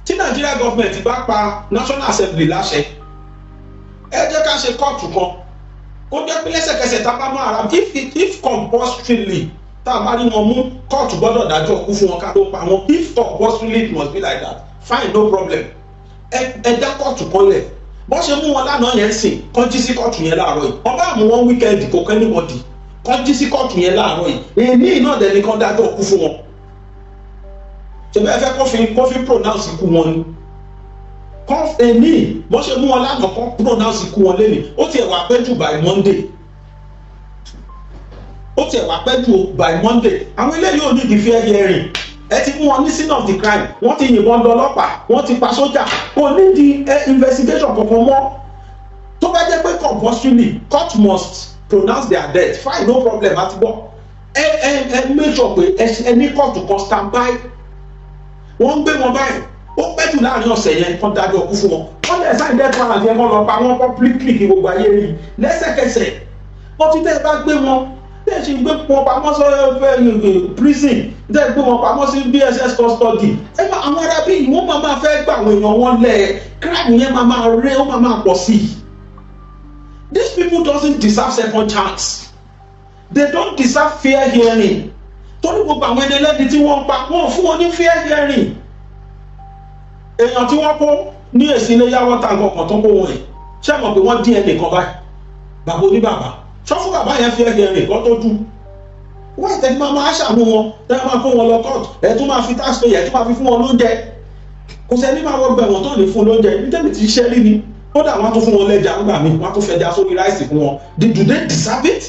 Tí Nigeria government bá pa National Assembly láṣẹ, ẹ jẹ́ ká ṣe kóòtù kan kó jẹ́ pé lẹ́sẹ̀kẹsẹ̀ tá a bá mú ara if compulsorily tá a bá rí wọn mú kóòtù gbọ́dọ̀ dájọ́ kú fún wọn ká tó pa wọn if compulsorily it must be like that fine no problem ẹ dá kóòtù kan lẹ̀ bọ́n ṣe mú wọn lánàá yẹn sìn kán jí sí kóòtù yẹn láàárọ̀ yìí wọ́n bá mú wọn wíkẹ́ndì kò kẹ́ anybody kán jí sí kóòtù yẹn láàárọ̀ yìí èyí náà dẹ̀ ni kán dájọ́ kú fún wọn ṣèbí ẹ fẹ́ kó fi pronounce ikú wọn ni kán èyí bọ́n ṣe mú wọn lánàá kán pronounce ikú wọn lẹ́nìí ó tiẹ̀ wà pẹ́ jù by Monday by Monday àwọn eléyìí ò ní ìdí fair hearing ẹ ti mú wọn ní scene of the crime wọ́n ti yìnbọn lọ ọlọ́pàá wọ́n ti pa sójà kò ní di investigation kankan mọ́ tó bá jẹ́ pé compulsorily court must pronounce their death fine no problem àti bọ́ ẹ make sure pé ẹ ní court kan stand by wọ́n ń gbé wọn báyìí ó pẹ́ jù láàrin ọ̀sẹ̀ yẹn kán dájọ́ kú fún wọn wọ́n lè sign death warrant yẹn kán lọ pa wọ́n publicly kí gbogbo ayé rí lẹ́sẹ̀kẹsẹ̀ wọ́n ti tẹ́ ẹ bá gbé wọn tẹ́ ẹ ṣe gbé wọn pamọ́ sí prison tẹ́ ẹ gbé wọn pamọ́ sí DSS custody ẹ máa àwọn ará bí wọ́n máa fẹ́ gbà àwọn èèyàn wọn lẹ̀ crime yẹn máa rẹ́ ó máa pọ̀ sí i. These people doesn't deserve second chance. They don't deserve fair hearing. Torí gbogbo àwọn ẹni ẹlẹ́ni tí wọ́n ń pa wọ́n fún wọn ní fair hearing. Èèyàn tí wọ́n kó ní èsì ilé yáwọ́ ta nǹkan tó kó wọn yìí. Ṣé ẹ mọ̀ pé wọ́n dín ẹnìkan báyìí? Bàbá oníbàbá. Ṣọ́ fún bàbá yẹn fair hearing kan tó dùn. Wọ́n ìtẹ́jú máa ṣàánú wọn, tẹ́ máa kó wọn lọ court, ẹ̀ tún máa fi taxpayer, ẹ̀ tún máa fi fún wọn lóúnjẹ. Kò sẹ́ni máa wọ gbẹ̀wọ̀n tó lè fún lóúnjẹ, nítorí ti ṣiṣẹ́ rí ni. Kódà wọ́n tún fún wọn lẹ́jà ńgbà mi, wọ́n tún fẹja sórí ráìsì fún wọn. Do they deserve it?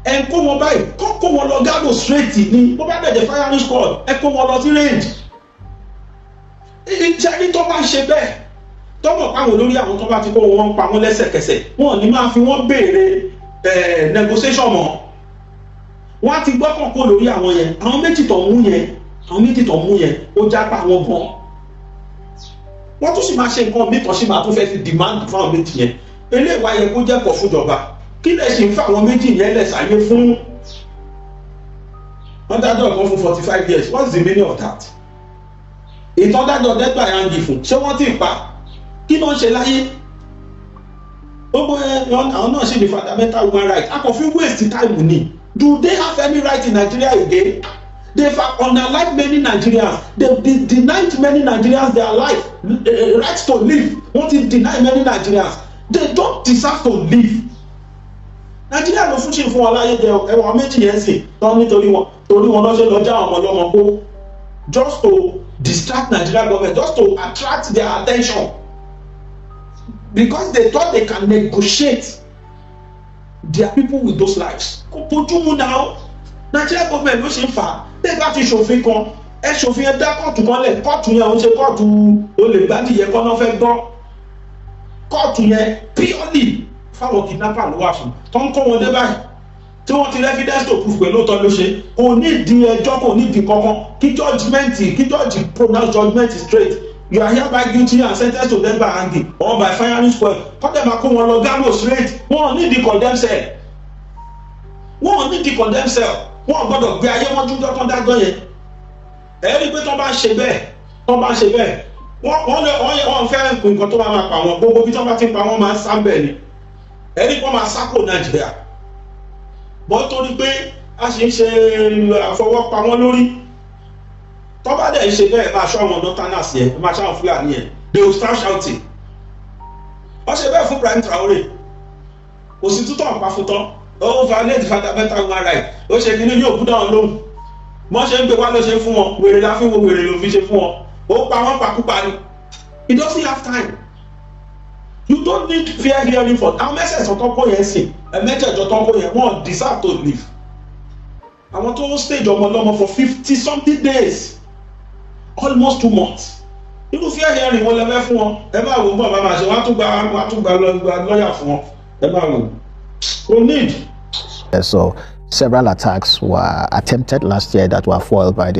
Ẹ kó wọn báyìí, kó wọn lọ gádò straight ni, bó bá dẹ̀jẹ̀ firing squad, ẹ kó wọn lọ sí range. Ìjẹ́rí tó bá ń ṣe bẹ́ẹ̀, tọ́mọ̀ páwọn olórí àwọn tó bá ti kó wọn pa wọn lẹ́sẹ̀kẹsẹ̀, wọn ò ní máa fi wọ́n béèrè negotiation mọ́. Wọ́n á ti gbọ́kàn kó lórí àwọn yẹn, àwọn méjì tó mú yẹn, ó jápa àwọn gan. Wọ́n tún sì máa ṣe nǹkan mìíràn sí máa tún fẹ́ fi demand fún àwọn méjì yẹn. Eléyìí wáyé kó jẹ́ pọ̀ fúnjọba. Kí lè ṣe ń fa àwọn méjì yẹn lẹ̀ sáyé fún? Wọ́n dájọ́ ọ̀kan fún 45 years. What's the meaning of that? ìtọ́dájọ́ dẹ́gbà yangi fún ṣé wọ́n ti pa kí ló ń ṣe láyé gbogbo àwọn náà ṣe ní fundamental human right a kò fi waste time ni. Do they have any right in Nigeria again? They've unlike many Nigerians, they've denied many Nigerians their life, right to live. Wọ́n ti deny many Nigerians. They don't deserve to live. Nigeria ló fún ṣe fún wọn láyé jẹ ẹwọn méjì yẹn sì tán nítorí wọn lọ́sẹ̀ lọ já àwọn ọlọ́mọ kó just to distract Nigeria government, just to attract their attention because they thought they can negotiate their people with those lives. Kò bójúmu náà Nigeria government ló ṣe ń fà á bẹ́ẹ̀ bá ti ṣòfin kan ẹ ṣòfin ẹ dá kóòtù kan lẹ̀ kóòtù yẹn ò ń ṣe kóòtù olègbàdìyẹ kọ́ náà fẹ́ gbọ́ kóòtù yẹn purely fáwọn kidnapper ló wà fún tó ń kó wọn dé báyìí tí wọ́n ti rí evidence to prove pé lóòótọ́ ló ṣe kò ní ìdí ẹjọ́ kò ní ìdí kankan kí judge pronounce judgement straight you are hereby guilty and sentenced to death by hanging or by firing square kọ́ dẹ̀ máa kó wọn lọ gallows straight wọ́n ní ìdí condemn cell wọ́n ní ìdí condemn cell wọ́n gbọ́dọ̀ gbé ayé wọn jújọ́ tán dájọ́ yẹn ẹ rí i pé tó bá ń ṣe bẹ́ẹ̀ wọ́n fẹ́ nǹkan tó máa pa wọn gbogbo bí tó bá ti pa wọ́n máa ń sá bẹ́ẹ̀ ni ẹni kan máa sápò Nàìjíríà bọ́ torí pé a ṣe ń ṣe àfọwọ́pa wọn lórí tó bá dẹ̀ ń ṣe bẹ́ẹ̀ máa ṣọ́ àwọn northerners yẹn máa ṣọ́ àwọn Fúlàní yẹn they will start shouting wọ́n ṣe bẹ́ẹ̀ fún Ibrahim Traore kò sí tútọ̀ ọ̀pá fún tán ó violate fundamental human right ó ṣe kí ní yóò kú dáhùn lóhùn wọ́n ṣe ń gbé wá ló ṣe fún wọn wèrè la fi wo wèrè ló fi ṣe fún wọn ó pa wọ́n pakúpa ni he doesn't have time. You don't need fair hearing for àwọn mẹ́sẹ̀ẹ̀sì tó kó yẹn sìn ẹ̀mẹ́jẹ̀jọ tó kó yẹn wọ́n deserve to live. àwọn tó ń stage ọmọ ọlọ́mọ for 50 something days almost 2 months. irú fair hearing wọn lẹ́fẹ́ fún wọn ẹ máa wò ó bọ̀ máa ṣe wọ́n á tún gba lọ́ọ̀yà fún wọn ẹ máa wò ó need. So several attacks were attempted last year that were foiled by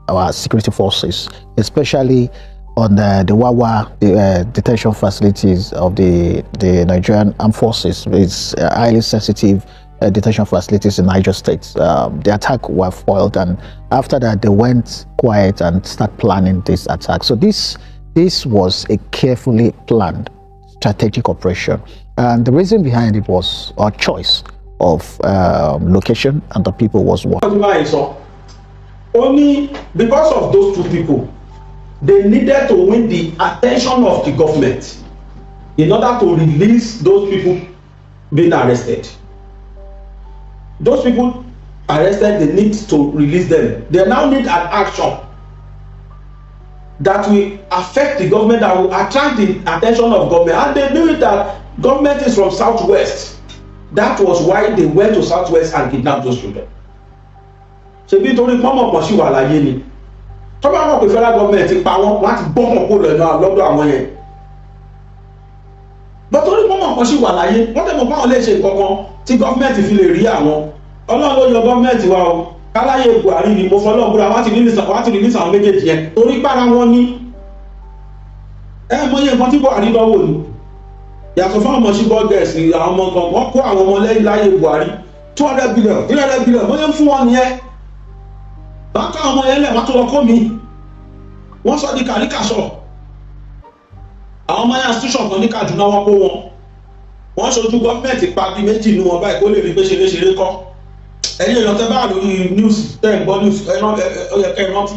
our security forces, especially on the Wawa detention facilities of the Nigerian Armed Forces. It's highly sensitive detention facilities in Niger State. The attack were foiled, and after that they went quiet and start planning this attack. So this was a carefully planned strategic operation, and the reason behind it was our choice of location, and the people was one. Only because of those two people, they needed to win the attention of the government in order to release those people being arrested. Those people arrested, they need to release them. They now need an action that will affect the government, that will attract the attention of government. And they knew that government is from Southwest. That was why they went to Southwest and kidnapped those children. Ṣebí torí pọ́nmọ̀ pọ̀ sí wà láyé ni. Tó bá mọ̀ pé federal government ti pa wọ́n láti gbọ́mọ̀ kó lọ́dọ̀ àwọn yẹn. But torí pọ́nmọ̀ pọ̀ sí wà láyé, wọ́n tẹ̀ mọ̀ báwọn lè ṣe nǹkan tí government fi lè rí àwọn. Ọlọ́run ló yọ government wa o. Káláyé Buhari ni mo fọlọ́ gbúra wọ́n ti release àwọn méjèèjì yẹn. Torí para wọn ní. Mọ̀ye nǹkan tí Buhari lọ́wọ́ ni. Yàtọ̀ fún ọmọ sí bọ́ọ̀gẹ̀sì àwọn ọmọ kan wọ́n kó àwọn ọmọ lẹ́yìn láyé Buhari 200 billion 300 billion wọ́n yẹn fún wọn nìyẹn. Bákan ọmọ yẹn lẹ̀ wọ́n tó lọ kó mi wọ́n sọ di kàríkàsọ̀ àwọn ọmọ yẹn institution kan ní Kaduna wọ́n kó wọ́n ṣojú gọ́ọ̀mẹ̀ntì pa bí méjì nínú wọn báyìí kó lè rí pé ṣeré kọ́ ẹ̀yìn èèyàn tẹ́ bá lórí news tẹ́ ń gbọ́ news ẹ̀yẹ rántí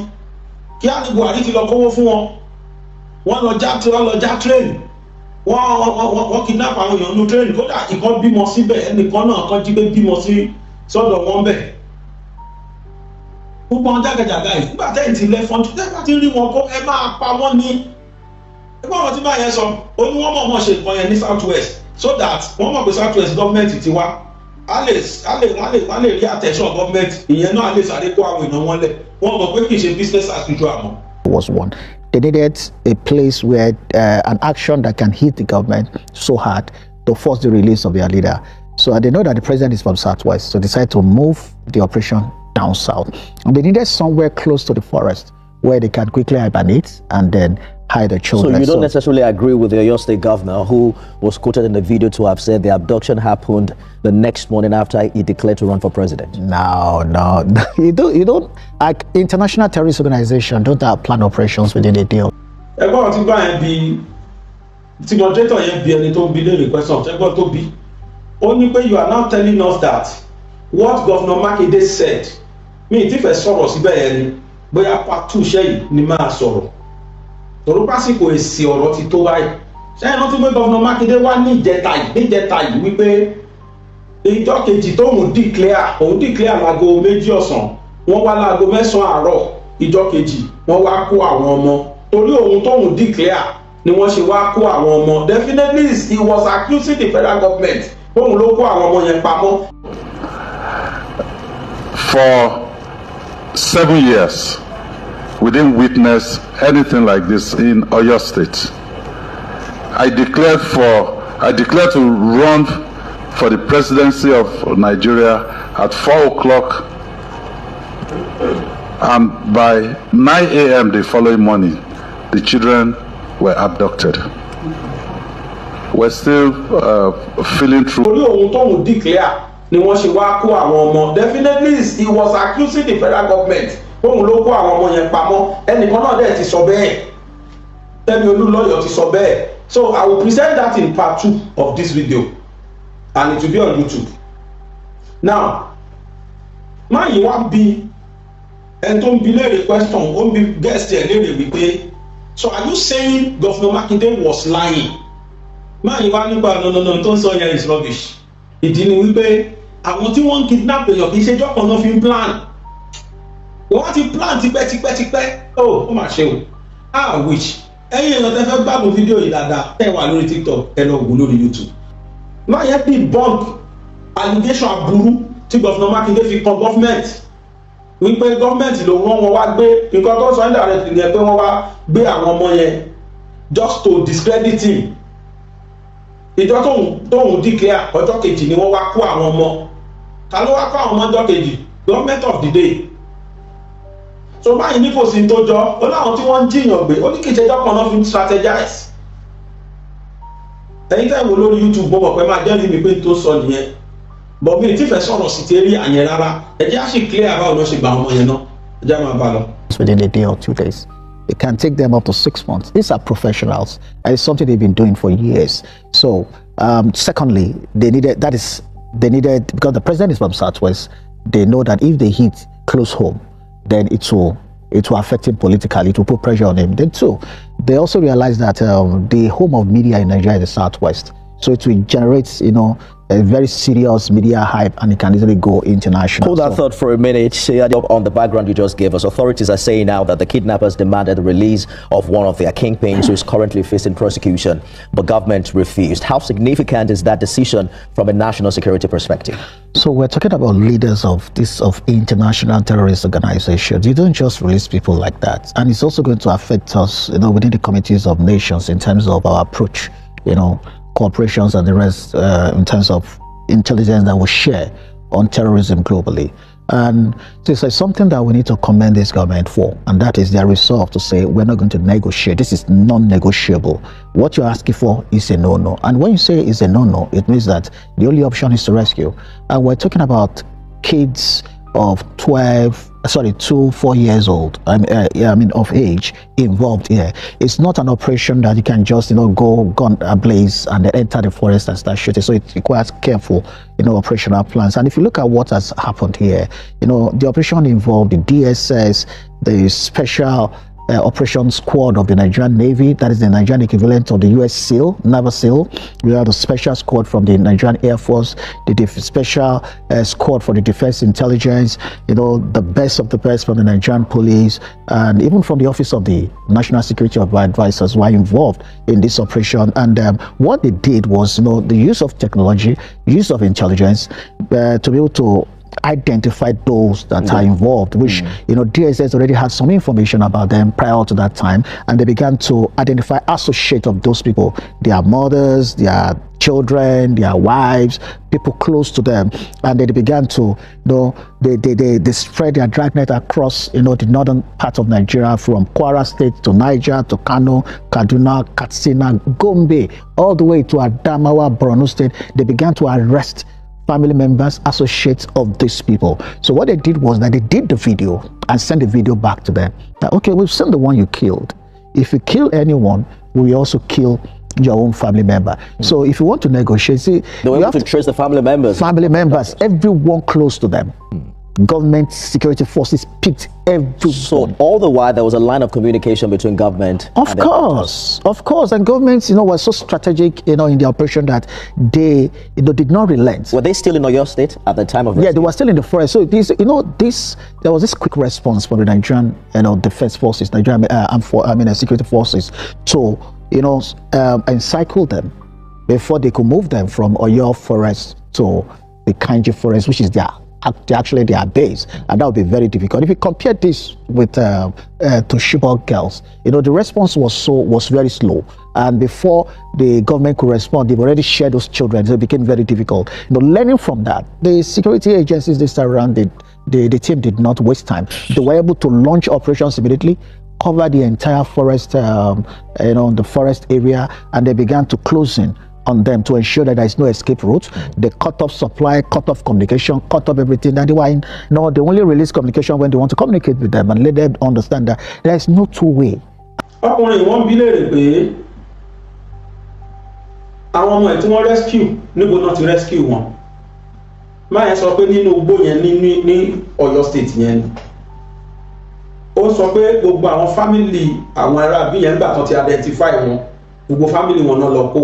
kí á ní Buhari ti lọ kówó fún wọn wọ́n lọ já train wọ́n kidnap àwọn èèyàn nínú train kódà ìkan bímọ síbẹ̀ ẹnìkan náà kan jí pé bímọ sí sọ́dọ̀ wọn bẹ̀ gbogbo àwọn jágàjàgà yìí nígbà tẹ́yìn ti lẹ́ fọ́n tẹ́ bá ti rí wọn kó ẹ máa pa wọ́n ní ẹgbẹ́ ọ̀rọ̀ tí bá yẹn sọ ó ní wọ́n mọ̀ ṣe nǹkan yẹn ní Southwest so that wọ́n mọ̀ pé Southwest gọ́ọ̀mẹ̀ntì ti wá wọ́n lè rí attention gọ́ọ̀mẹ̀ntì ìyẹn náà lè sáré kó àwọn èèyàn wọn lẹ̀ wọ́n mọ̀ pé kì í ṣe business as usual mọ́. Was one. They needed a place where an action that can hit the government so hard to force the release of their leader. So they know that the president is from Southwest, so they decided to move the operation down south. And they needed somewhere close to the forest where they can quickly hibernate and then hide their children. So you don't necessarily agree with the Oyo State governor, who was quoted in the video to have said the abduction happened the next morning after he declared to run for president? No. You don't. Like, international terrorist organization don't have planned operations within a deal. Ẹgbọ́n ti gbà yẹn bí tí moderator yẹn bí ẹni tó ń bi léèrè question ẹgbọ́n tó bí ó ní pé you are now telling us that what Governor Makinde said mi ti fẹ́ sọ̀rọ̀ síbẹ̀ yẹn ni bóyá part 2 ṣẹ́ yìí ni máa sọ̀rọ̀ torí pásìkò èsì ọ̀rọ̀ ti tó báyìí ṣẹ́yìn rántí pé Governor Makinde wá ní ìjẹta yìí wípé ìjọ kejì tóun declare láago 2 ọ̀sán wọ́n wá láago 9 àárọ̀ ìjọ kejì wọ́n wá kó àwọn ọmọ torí òun tóun declare ni wọ́n ṣe wá kó àwọn ọmọ. Definitely he was accusing the federal government òun ló kó àwọn ọmọ yẹn pamọ́. For 7 years we didn't witness anything like this in Oyo State. I declared to run for the presidency of Nigeria at 4 o'clock, and by 9 a.m. the following morning the children were abducted. We're still feeling through. Torí òun tóun declare ni wọ́n ṣe wá kó àwọn ọmọ. Definitely he was accusing the federal government òun ló kó àwọn ọmọ yẹn pamọ́. Ẹnìkan náà dẹ̀ ti sọ bẹ́ẹ̀. Tẹ́mi Olúlọ́yọ̀ ti sọ bẹ́ẹ̀. So I will present that in part 2 of this video and it will be on YouTube. Now, máa yìí wá bí ẹni tó ń bi léèrè question ó ń bi guest ẹ̀ léèrè wípé so are you saying Governor Makinde was lying? Máa yìí wá nípa no tó ń sọ yẹn is rubbish. Ìdí ni wípé àwọn tí wọ́n ń kidnap èèyàn kì í ṣe jọ́pọ̀ náà fi ń plan. Wọ́n ti plan tipẹ́tipẹ́. Ó mà ṣe o. I wish. Ẹ̀yin èèyàn tẹ́ fẹ́ gbádùn fídíò yìí dáadáa ẹ wà lórí TikTok ẹ lọ wò lórí YouTube. Máa yẹ debunk allegation aburú tí Governor Makinde fi kan government wípé government ló rán wọn wá gbé nǹkan tó sọ indirectly yẹn pé wọ́n wá gbé àwọn ọmọ yẹn just to discredit him. Ìjọ tóun declare ọjọ́ kejì ni wọ́n wá kó àwọn ọmọ. Ta ló wá kó àwọn ọmọ ọjọ́ kejì? Government of the day. So báyìí ní kò sí tó jọ ó láwọn tí wọ́n ń jiyàn gbé ó ní kì í ṣe jọ́pọ̀ náà fi strategize. Ẹ̀yin tẹ́ wò lórí YouTube mo mọ̀ pé máa jẹ́rìí mi pé tó sọ nìyẹn. But mi ti fẹ́ sọ̀rọ̀ sí ti rí àyẹn rárá. Ẹ jẹ́ á sì clear báwo ló ṣe gba ọmọ yẹn náà. Ẹ jẹ́ á máa bá lọ. Within a day or 2 days. It can take them up to 6 months. These are professionals, and it's something they've been doing for years. So, secondly, they needed because the president is from Southwest. They know that if they hit close home, then it will affect him politically. It will put pressure on him. Then too, they also realize that the home of media in Nigeria is the Southwest. So it will generate, a very serious media hype, and it can easily go international. Hold that thought for a minute. On the background you just gave us, authorities are saying now that the kidnappers demanded the release of one of their kingpins who is currently facing prosecution, but government refused. How significant is that decision from a national security perspective? So we're talking about leaders of international terrorist organizations. You don't just release people like that, and it's also going to affect us, within the committees of nations in terms of our approach, corporations and the rest in terms of intelligence that we share on terrorism globally. And this is something that we need to commend this government for, and that is their resolve to say we're not going to negotiate. This is non-negotiable. What you're asking for is a no-no. And when you say it's a no-no, it means that the only option is to rescue. And we're talking about kids of 2, 4 years old, of age involved here. It's not an operation that you can just, go gun ablaze and then enter the forest and start shooting. So it requires careful, operational plans. And if you look at what has happened here, the operation involved the DSS, the special operation squad of the Nigerian Navy, that is the Nigerian equivalent of the US SEAL, Naval SEAL. We have the special squad from the Nigerian Air Force, the special squad for the Defense Intelligence, the best of the best from the Nigerian Police, and even from the Office of the National Security Advisors were involved in this operation. And what they did was, the use of technology, use of intelligence to be able to identify those that are involved, which DSS already had some information about them prior to that time, and they began to identify associates of those people, their mothers, their children, their wives, people close to them, and they began to, they spread their dragnet across, the northern part of Nigeria, from Kwara State to Niger to Kano, Kaduna, Katsina, Gombe, all the way to Adamawa, Borno State. They began to arrest family members, associates of these people. So what they did was that they did the video and sent the video back to them. That, okay, we've seen the one you killed. If you kill anyone, we also kill your own family member. So if you want to negotiate, see, they were able to trace the family members. Family members, everyone close to them. Government security forces picked everyone. So all the while there was a line of communication between government. Of course, and governments, was so strategic, in the operation that they, did not relent. Were they still in Oyo State at the time of rescue? Yeah, they were still in the forest. So this, there was this quick response from the Nigerian, defense forces, security forces, to, encircle them before they could move them from Oyo forest to the Kainji forest, which is actually their base, and that would be very difficult. If you compare this with to Chibok girls, the response was very slow, and before the government could respond, they've already shared those children, so it became very difficult. Learning from that, the security agencies this time around, the team did not waste time. They were able to launch operations immediately, cover the entire forest, the forest area, and they began to close in on them to ensure that there is no escape route. They cut off supply, cut off communication, cut off everything. And they only release communication when they want to communicate with them and let them understand that there is no two way. ọkùnrin wọn bí léèrè pé àwọn ọmọ ẹ̀ tí wọ́n rescue níbo náà ti rescue wọn. máa yẹn sọ pé nínú igbó yẹn ní Ọ̀yọ́ state yẹn ni. ó sọ pé gbogbo àwọn family àwọn ará bí yẹn gbà tán ti identify wọn, gbogbo family wọn náà lọ kó.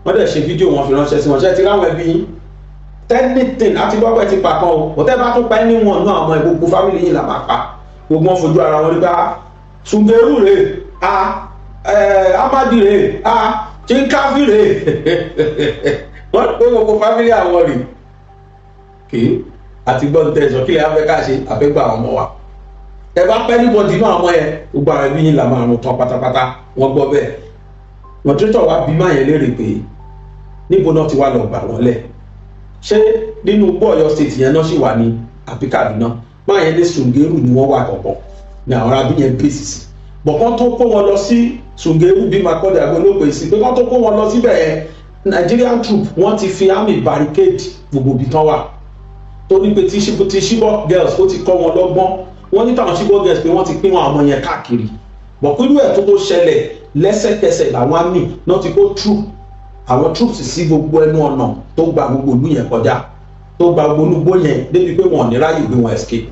wọ́n dẹ̀ ṣe fídíò wọn fi ránṣẹ́ sí wọn, ṣe ti ráwọn ẹbí yín tẹ́nìtìn àti gbọ́pẹ́ ti pa kan o, òtẹ́ bá tún pa ẹni wọn náà àwọn gbogbo fámìlì yìí là máa pa, gbogbo wọn fojú ara wọn nípa Sungeru rè Amadi rè Chinkafi rè wọ́n pé gbogbo fámìlì àwọn rè kì àti gbọ́n tẹ̀sán kí lè Áfíríkà ṣe àfẹ́gbà àwọn ọmọ wa ẹ bá pẹ́ níbọn dínú àwọn yẹn gbogbo àwọn ẹbí yín là máa rún tán pátápátá wọ́n gbọ́ bẹ́ẹ̀. mọ̀tírítọ̀ wa bí máa yẹn léèrè pé níbo náà ti wá lọ gbà wọ́n lẹ̀, ṣé nínú igbó Ọ̀yọ́ state yẹn náà sì wà ní àbí Kaduna? máa yẹn ní Sungeru ni wọ́n wà kọ̀ọ̀kan ní àwọn arábí yẹn pèsè sí, bọ̀kán tó kó wọn lọ sí Sungeru bí Makurdi Agbolópè sí pé kán tó kó wọn lọ síbẹ̀ yẹn Nigerian troop wọ́n ti fi army barricade gbogbo ibi tán wà, torí pé ti Chibok girls ó ti kọ́ wọn lọ́gbọ́n, wọ́n ní táwọn Chibok girls pé wọ́n ti pín wọn àwọn yẹn káàkiri, bọ̀kúlù ẹ̀ tó ṣẹlẹ̀ lẹ́sẹ̀kẹsẹ̀ làwọn àmì náà ti kó àwọn troops sí gbogbo ẹnu ọ̀nà tó gba gbogbo ìlú yẹn kọjá, tó gba gbogbo olúgbó yẹn débi pé wọn ò ní ráyè gbé wọn escape.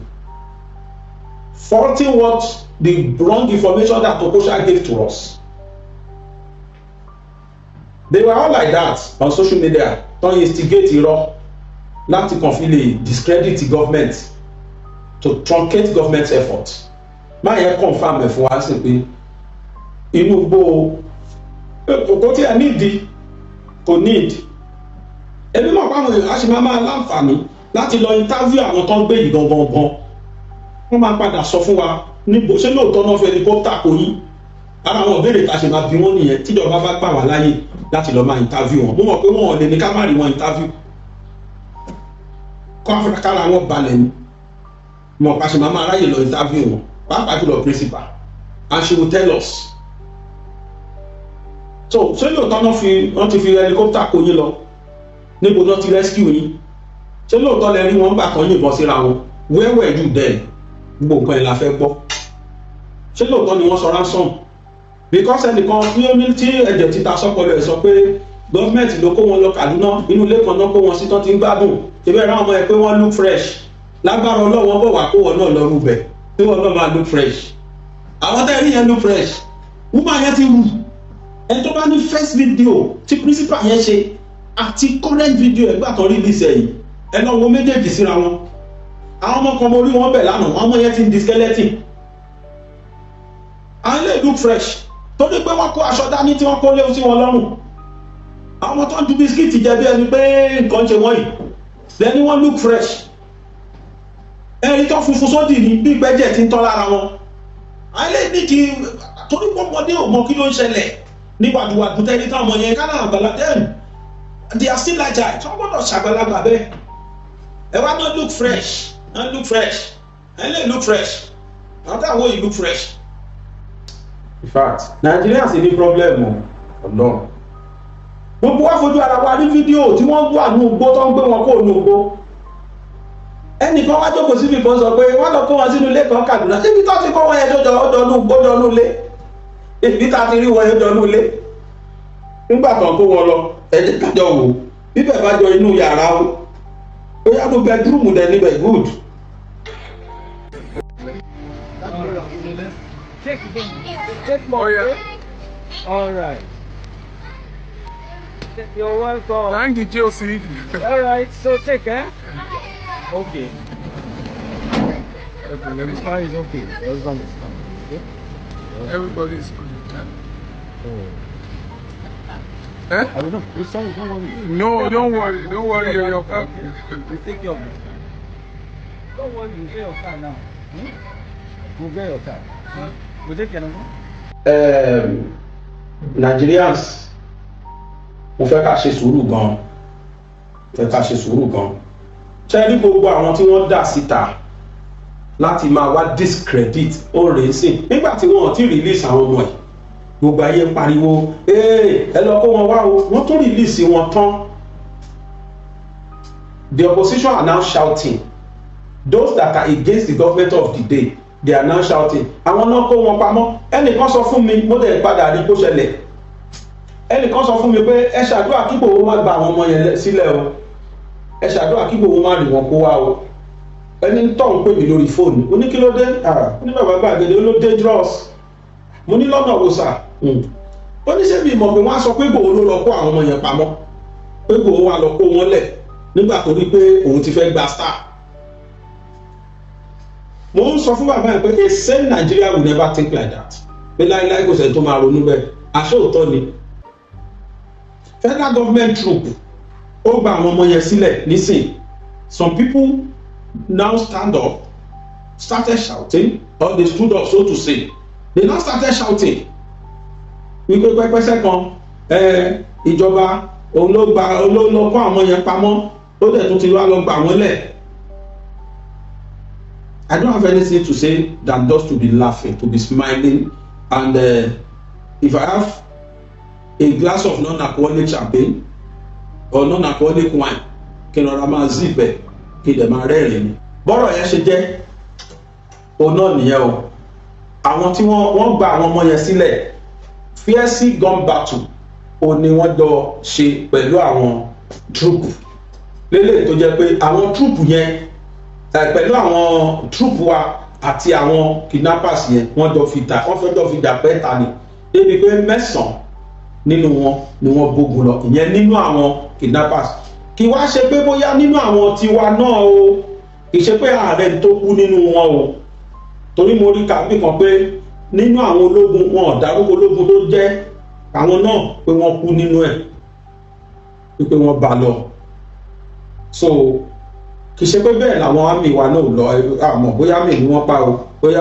Faulting what the wrong information that Okosha gave to us. They were all like that on social media, tó instigate irọ́ láti kàn fi lè discredit the government, to truncate government's effort. máa yẹn confam ẹ̀ fún wa sí pé inú gbó kò tí ẹ nídìí kò nídìí ẹbí mọ̀ pàwọn èèyàn á ṣe máa láǹfààní láti lọ interview àwọn tó ń gbé yìí gangan wọ́n máa padà sọ fún wa níbo ṣé lóòótọ́ náà fẹ́ helicopter kò yín, ara àwọn ìbéèrè tá a ṣe máa bí wọ́n nìyẹn tíjọba bá gbà wá láyè láti lọ máa interview wọn. mo mọ̀ pé wọn ò lè ní ká má rí wọn interview kó afẹ́kára wọn balẹ̀ ni mọ̀ pa ṣe máa ráyè lọ interview wọn pàápàá jùlọ principal, and she will tell us. So ṣé lóòótọ́ wọ́n ti fi helicopter kó yín lọ, níbo náà ti rescue yín, ṣé lóòótọ́ lẹ rí wọn gbà tán yìnbọn síra wọn, where were you then? Gbogbo nǹkan ẹ̀ la fẹ́ gbọ́. ṣé lóòótọ́ ni wọ́n sọ ransom? Because ẹnìkan tí ó ní tí ẹ̀jẹ̀ títa sọ́pọ̀lọ́ ẹ̀ sọ pé gọ́ọ̀mẹ̀ntì ló kó wọn lọ Kaduna, inú ilé kan náà kó wọn sí tán ti ń gbádùn, ìbẹ̀ ra ọmọ ẹ̀ pé wọ́n look fresh, lágbára Ọlọ́run bọ̀ wá kó wọn náà lọ́rùn bẹ̀ tí wọ́n náà máa look fresh. àwọn tẹ́ rí yẹn look fresh, woman yẹn ti wù. ẹni tó bá ní first video tí principal yẹn ṣe àti current video ẹgbà kan release ẹ̀yìn ẹ lọ wo méjèèjì síra wọn. àwọn ọmọ kan mo rí wọn bẹ̀ lánàá, àwọn ọmọ yẹn ti ń di skeleton. àwọn ilé look fresh torí pé wọ́n kó aṣọ dání tí wọ́n kó lé sí wọn lọ́rùn. àwọn ọmọ tó ń ju bisikíìtì jẹ bí ẹni pé nǹkan ṣe wọ́n yìí lẹ́ni wọ́n look fresh. ẹni tó funfun sódì ní bí ìgbẹ́jẹ̀ ti ń tán lára wọn. àwọn ilé nídìí torí pọ́pọ́dé ò mọ kí ló ń ṣẹlẹ̀ ní wàdùwàdù tẹ́lẹ̀ táwọn ọmọ yẹn ká náà àgbàlá dẹ́nu they are still agile tí wọ́n gbọ́dọ̀ ṣàgbàlagbà bẹ́ẹ̀ ẹ wá náà look fresh ẹ lè look fresh àwọn táwọn yìí look fresh. In fact Nigeria sì ní problem o ọlọ́run gbogbo wa fojú ara wa ní fídíò tí wọ́n wà ní ugbó tó ń gbé wọn kó ní ugbó ẹnìkan wá jókòó síbi kan sọ pé wọ́n lọ kó wọn sínú ilé kan Kaduna síbi tó ti kó wọn yẹn ọjọ́ ní ilé ibi tá a ti rí wọn yẹn ọjọ́ ní ilé nígbà kan kó wọn lọ ẹ̀jẹ̀ kájọ wò bíbẹ̀ bá jọ inú yàrá o ó yá tó bedroom dẹ̀ níbẹ̀ good. Take more. Oh, yeah. All right. You're welcome. Thank you, Chelsea. All right, so take care. Okay. Okay, let me try. It's okay. Okay. Everybody is good. I don't know. It's sorry, don't worry. No, don't worry. Don't worry. You're okay. We take care of it. Don't worry. You get your car now. We'll get your car. We'll take care of it. Nigerians, mo fẹ́ ká ṣe sùúrù gan, ṣe rí gbogbo àwọn tí wọ́n dà síta láti máa wá discredit ó rèé sí nígbà tí wọ́n ti release àwọn ọmọ ẹ̀ gbogbo ayé ń pariwo ẹ lọ kó wọn wá o wọ́n tún release wọn tán. The opposition are now shouting, those that are against the government of the day, they are now shouting àwọn náà kó wọn pamọ́. Ẹnìkan sọ fún mi mo dẹ̀ padà rí kó ṣẹlẹ̀, ẹnìkan sọ fún mi pé ẹ ṣàdúrà kí Ìgbòho má gba àwọn ọmọ yẹn sílẹ̀ o, ẹ ṣàdúrà kí Ìgbòho má rí wọn kó wá o. Ẹni tó ń pè mí lórí fóònù ó ní kí ló dé ní bàbá gbàgede ó ló dangerous, mo ní lọ́nà wo sà ó ní ṣé bí ìmọ̀ pé wọ́n á sọ pé Ìgbòho ló lọ kó àwọn ọmọ yẹn pamọ́ pé Ìgbòho wà lọ kó wọn lẹ̀ nígbà tó rí pé òun ti fẹ́ gba star. Mo ń sọ fún bàbá yẹn pé a sane Nigeria will never think like that, pé láíláí kò sẹ́ni tó máa ronú bẹ́ẹ̀, àṣé òótọ́ ni. Federal government troop ó gba àwọn ọmọ yẹn sílẹ̀ nísìn. Some people now stand up, started shouting, or they stood up so to say. They now started shouting wípé pẹ́pẹ́sẹ́ kan ìjọba òun ló kó àwọn ọmọ yẹn pamọ́ ó dẹ̀ tún ti wá lọ gbà wọ́n lẹ̀. I don't have anything to say than just to be laughing, to be smiling, and if I have a glass of non-alcoholic champagne or non-alcoholic wine kí n rọra máa zip ẹ̀ kí n dẹ̀ máa rẹ́rìn ni. Bọ́rọ̀ yẹn ṣe jẹ́ òun náà nìyẹn o. Àwọn tí wọ́n gba àwọn ọmọ yẹn sílẹ̀ fierce gun battle òun ni wọ́n jọ ṣe pẹ̀lú àwọn troops lélẹ̀ tó jẹ́ pé àwọn troops yẹn pẹ̀lú àwọn troops wa àti àwọn kidnappers yẹn wọ́n fẹ́ jọ fi jà pẹ́ta ni débi pé 9 nínú wọn ni wọ́n gbógun lọ ìyẹn nínú àwọn kidnappers. Kì wá ṣe pé bóyá nínú àwọn tiwa náà o, kì í ṣe pé ààrẹ tó kú nínú wọn o, torí mo rí kàbí kan pé nínú àwọn ológun wọn ò dárúkọ ológun tó jẹ́ àwọn náà pé wọ́n kú nínú ẹ̀ pé wọ́n bá lọ. So kì í ṣe pé bẹ́ẹ̀ làwọn àmì wa náà lọ àmọ́ bóyá àmì ni wọ́n pa o, bóyá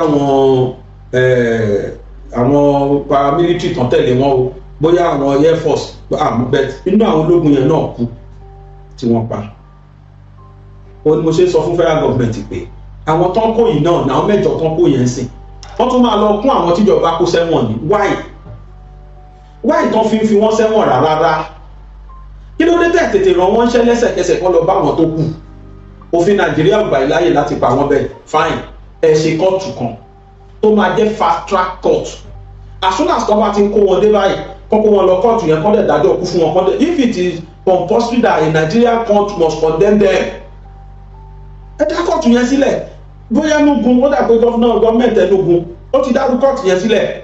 àwọn paramilitary tán tẹ̀lé wọn o, bóyá àwọn air force àmọ́ bẹ́ẹ̀ nínú àwọn ológun yẹn náà kú tí wọ́n pa. Ó ní mo ṣe sọ fún federal government pé àwọn tán kó yìí náà àwọn 8 tán kó yẹn sìn wọ́n tún máa lọ kún àwọn tíjọba kó sẹ́wọ̀n ní why tán fi wọ́n sẹ́wọ̀n rárá. Kí ló dé tètè ràn wọ́n ṣẹ́ lẹ́sẹ̀kẹsẹ̀ kọ́ lọ bá wọn tó kù. Òfin Nàìjíríà gbà láyè láti pa wọ́n bẹ́ẹ̀ fine ẹ ṣe kóòtù kan tó máa jẹ́ fast track court. As soon as tọ́ba ti ń kó wọn dé báyìí kó wọn lọ kóòtù yẹn kọ́ dẹ̀ dájọ́ kú fún wọn kọ́ dẹ̀ if it is compulsory that a Nigerian court must condemn them ẹ dá kóòtù yẹn sílẹ̀. Bóyá Enugu ó dà pé gọ́ọ̀mẹ̀ntì Enugu ó ti dárú kóòtù yẹn sílẹ̀.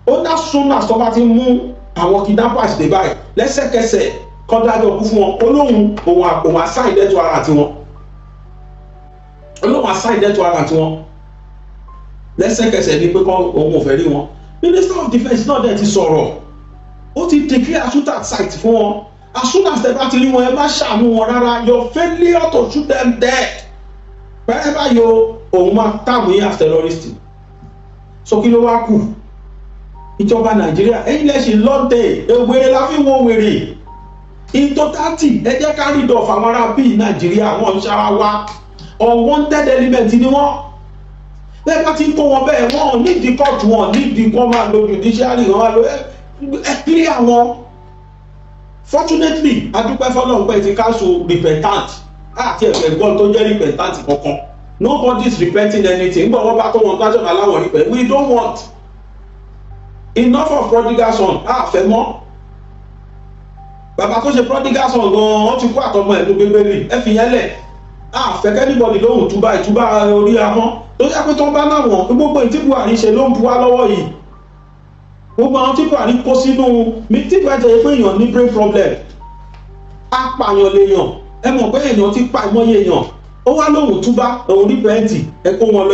Ó ná soon as tọ́ba ti mú àwọn kidnappers dé báyìí lẹ́sẹ̀kẹsẹ̀ kọ́ dájọ́ kú fún wọn olóhùn òun assign death warrant wọn olóhùn assign death warrant wọn lẹ́sẹ̀kẹsẹ̀ ní pé òun ò fẹ́ rí wọn. Minister of Defence náà dẹ̀ ti sọ̀rọ̀ ó ti declare shoot at sight fún wọn. As soon as tẹ́ bá ti rí wọn ẹ má ṣàánú wọn rárá, your failure to shoot them dead pẹ́ẹ́ báyìí òun máa táàmù yín as terrorist. So kí ló wá kù? Ìjọba Nàìjíríà ẹ̀yin lẹ́sìn lọ́tẹ̀ ewé la fi wo wèrè in totality ẹ jẹ́ ká rid of àwọn ará bíi Nàìjíríà wọn ń ṣara wa unwanted element ni wọ́n bẹ́ẹ̀ bá ti ń kó wọn bẹ́ẹ̀ wọ́n nídìí kóòtù wọn nídìí kó máa lo judiciary wọn máa lo ẹ clear wọn. Fortunately adúpẹ́ fọlọ́run pé ti council repentant àti ẹ̀fẹ̀ gbọ́n tó jẹ́ repentant kankan nobody is repenting anything nígbà wọ́n bá tó wọn gbájọ́ aláwọ̀ repent we don't want enough of prodigal son àfẹ́ mọ́ bàbá tó ṣe prodigal son gan-an wọ́n ti kó àtọmọ ẹ̀ ló gbégbélì ẹ fi yẹn lẹ̀ àfẹ́ kẹ́nìbọ̀dì lóhùn túbà ìtúbà orí ahọ́n tó yẹ pé tó ń bá náà wọ̀n gbogbo ìtí Buhari ṣe ló ń bu wá lọ́wọ́ yìí gbogbo àwọn tí Buhari kó sínú mi tí Buhari jẹ́ pé èèyàn ní brain problem apààyàn lèèyàn ẹ mọ̀ pé èèyàn ti pa ìmọ̀ye èèyàn ó wá lóhùn túbá òun rí pẹ́ǹtì ẹ kó wọn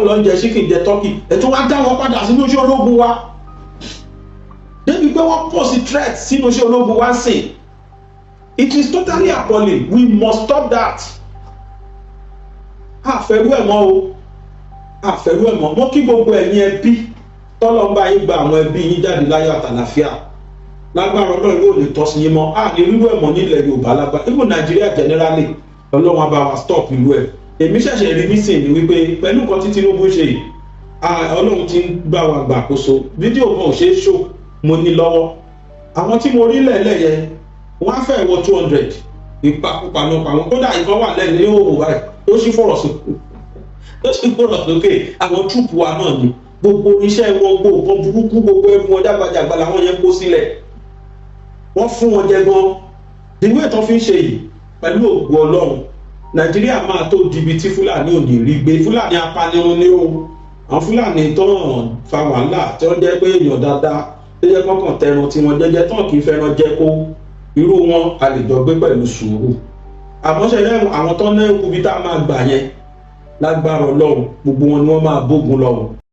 lọ jẹ chicken jẹ turkey ẹ tún wá dá wọn padà sínú iṣẹ́ ológun wa débi pé wọ́n pọ̀ sí threat sínú iṣẹ́ ológun wa sìn it is totally appalling we must stop that àfẹ́rú ẹ̀ mọ́ o àfẹ́rú ẹ̀ mọ́ kí gbogbo ẹ̀yin ẹbí tọ́lọ́mbà yín gba àwọn ẹbí yín jáde láyọ̀ àtàlàfíà lágbára Ọlọ́run yóò lè tọ́ sí yín mọ́ àní rírú ẹ̀ mọ́ nílẹ̀ Yorùbá lágbára even Nàìjíríà generally Ọlọ́run á bá wa stop ìlú ẹ̀ èmi ṣẹ̀ṣẹ̀ rí nísìn ní wípé pẹ̀lú nǹkan tí Tinubu ṣe yìí Ọlọ́run ti ń bá wa gbàkóso fídíò kan ò ṣe é ṣò mo ní lọ́wọ́ àwọn tí mo rí lẹ́lẹ̀ yẹn wọ́n á fẹ́ wọ 200 ìpakúpa náà pa wọn kódà ìkan wà lẹ́nu ní òwò báyìí ó sì fọ̀rọ̀ sókè àwọn túùpù wa náà ni gbogbo iṣẹ́ wọn gbogbo nǹkan burúkú gbogbo ẹrù wọn jágbajàgba làwọn yẹn kó sílẹ̀ wọ́n fún wọn jẹ gan ìwé ìtàn fi ń ṣe yìí pẹ̀lú ògo Ọlọ́run Nàìjíríà máa tó di ibi tí Fúlàní ò ní rí gbé Fúlàní apanirun ní o àwọn Fúlàní tó hàn fa wàhálà tí wọ́n jẹ́ pé èèyàn dáadáa tó jẹ́ kọ́kàn tẹran tí wọ́n jẹ́jẹ́ tán kì í fẹ́ràn jẹ́ kó irú wọn a lè jọ gbé pẹ̀lú sùúrù àmọ́ṣẹ́ lẹ́rù àwọn tó náà kú bí tá a máa gbà yẹn lágbára Ọlọ́run gbogbo wọn ni wọ́n máa bógun lọ́wọ́.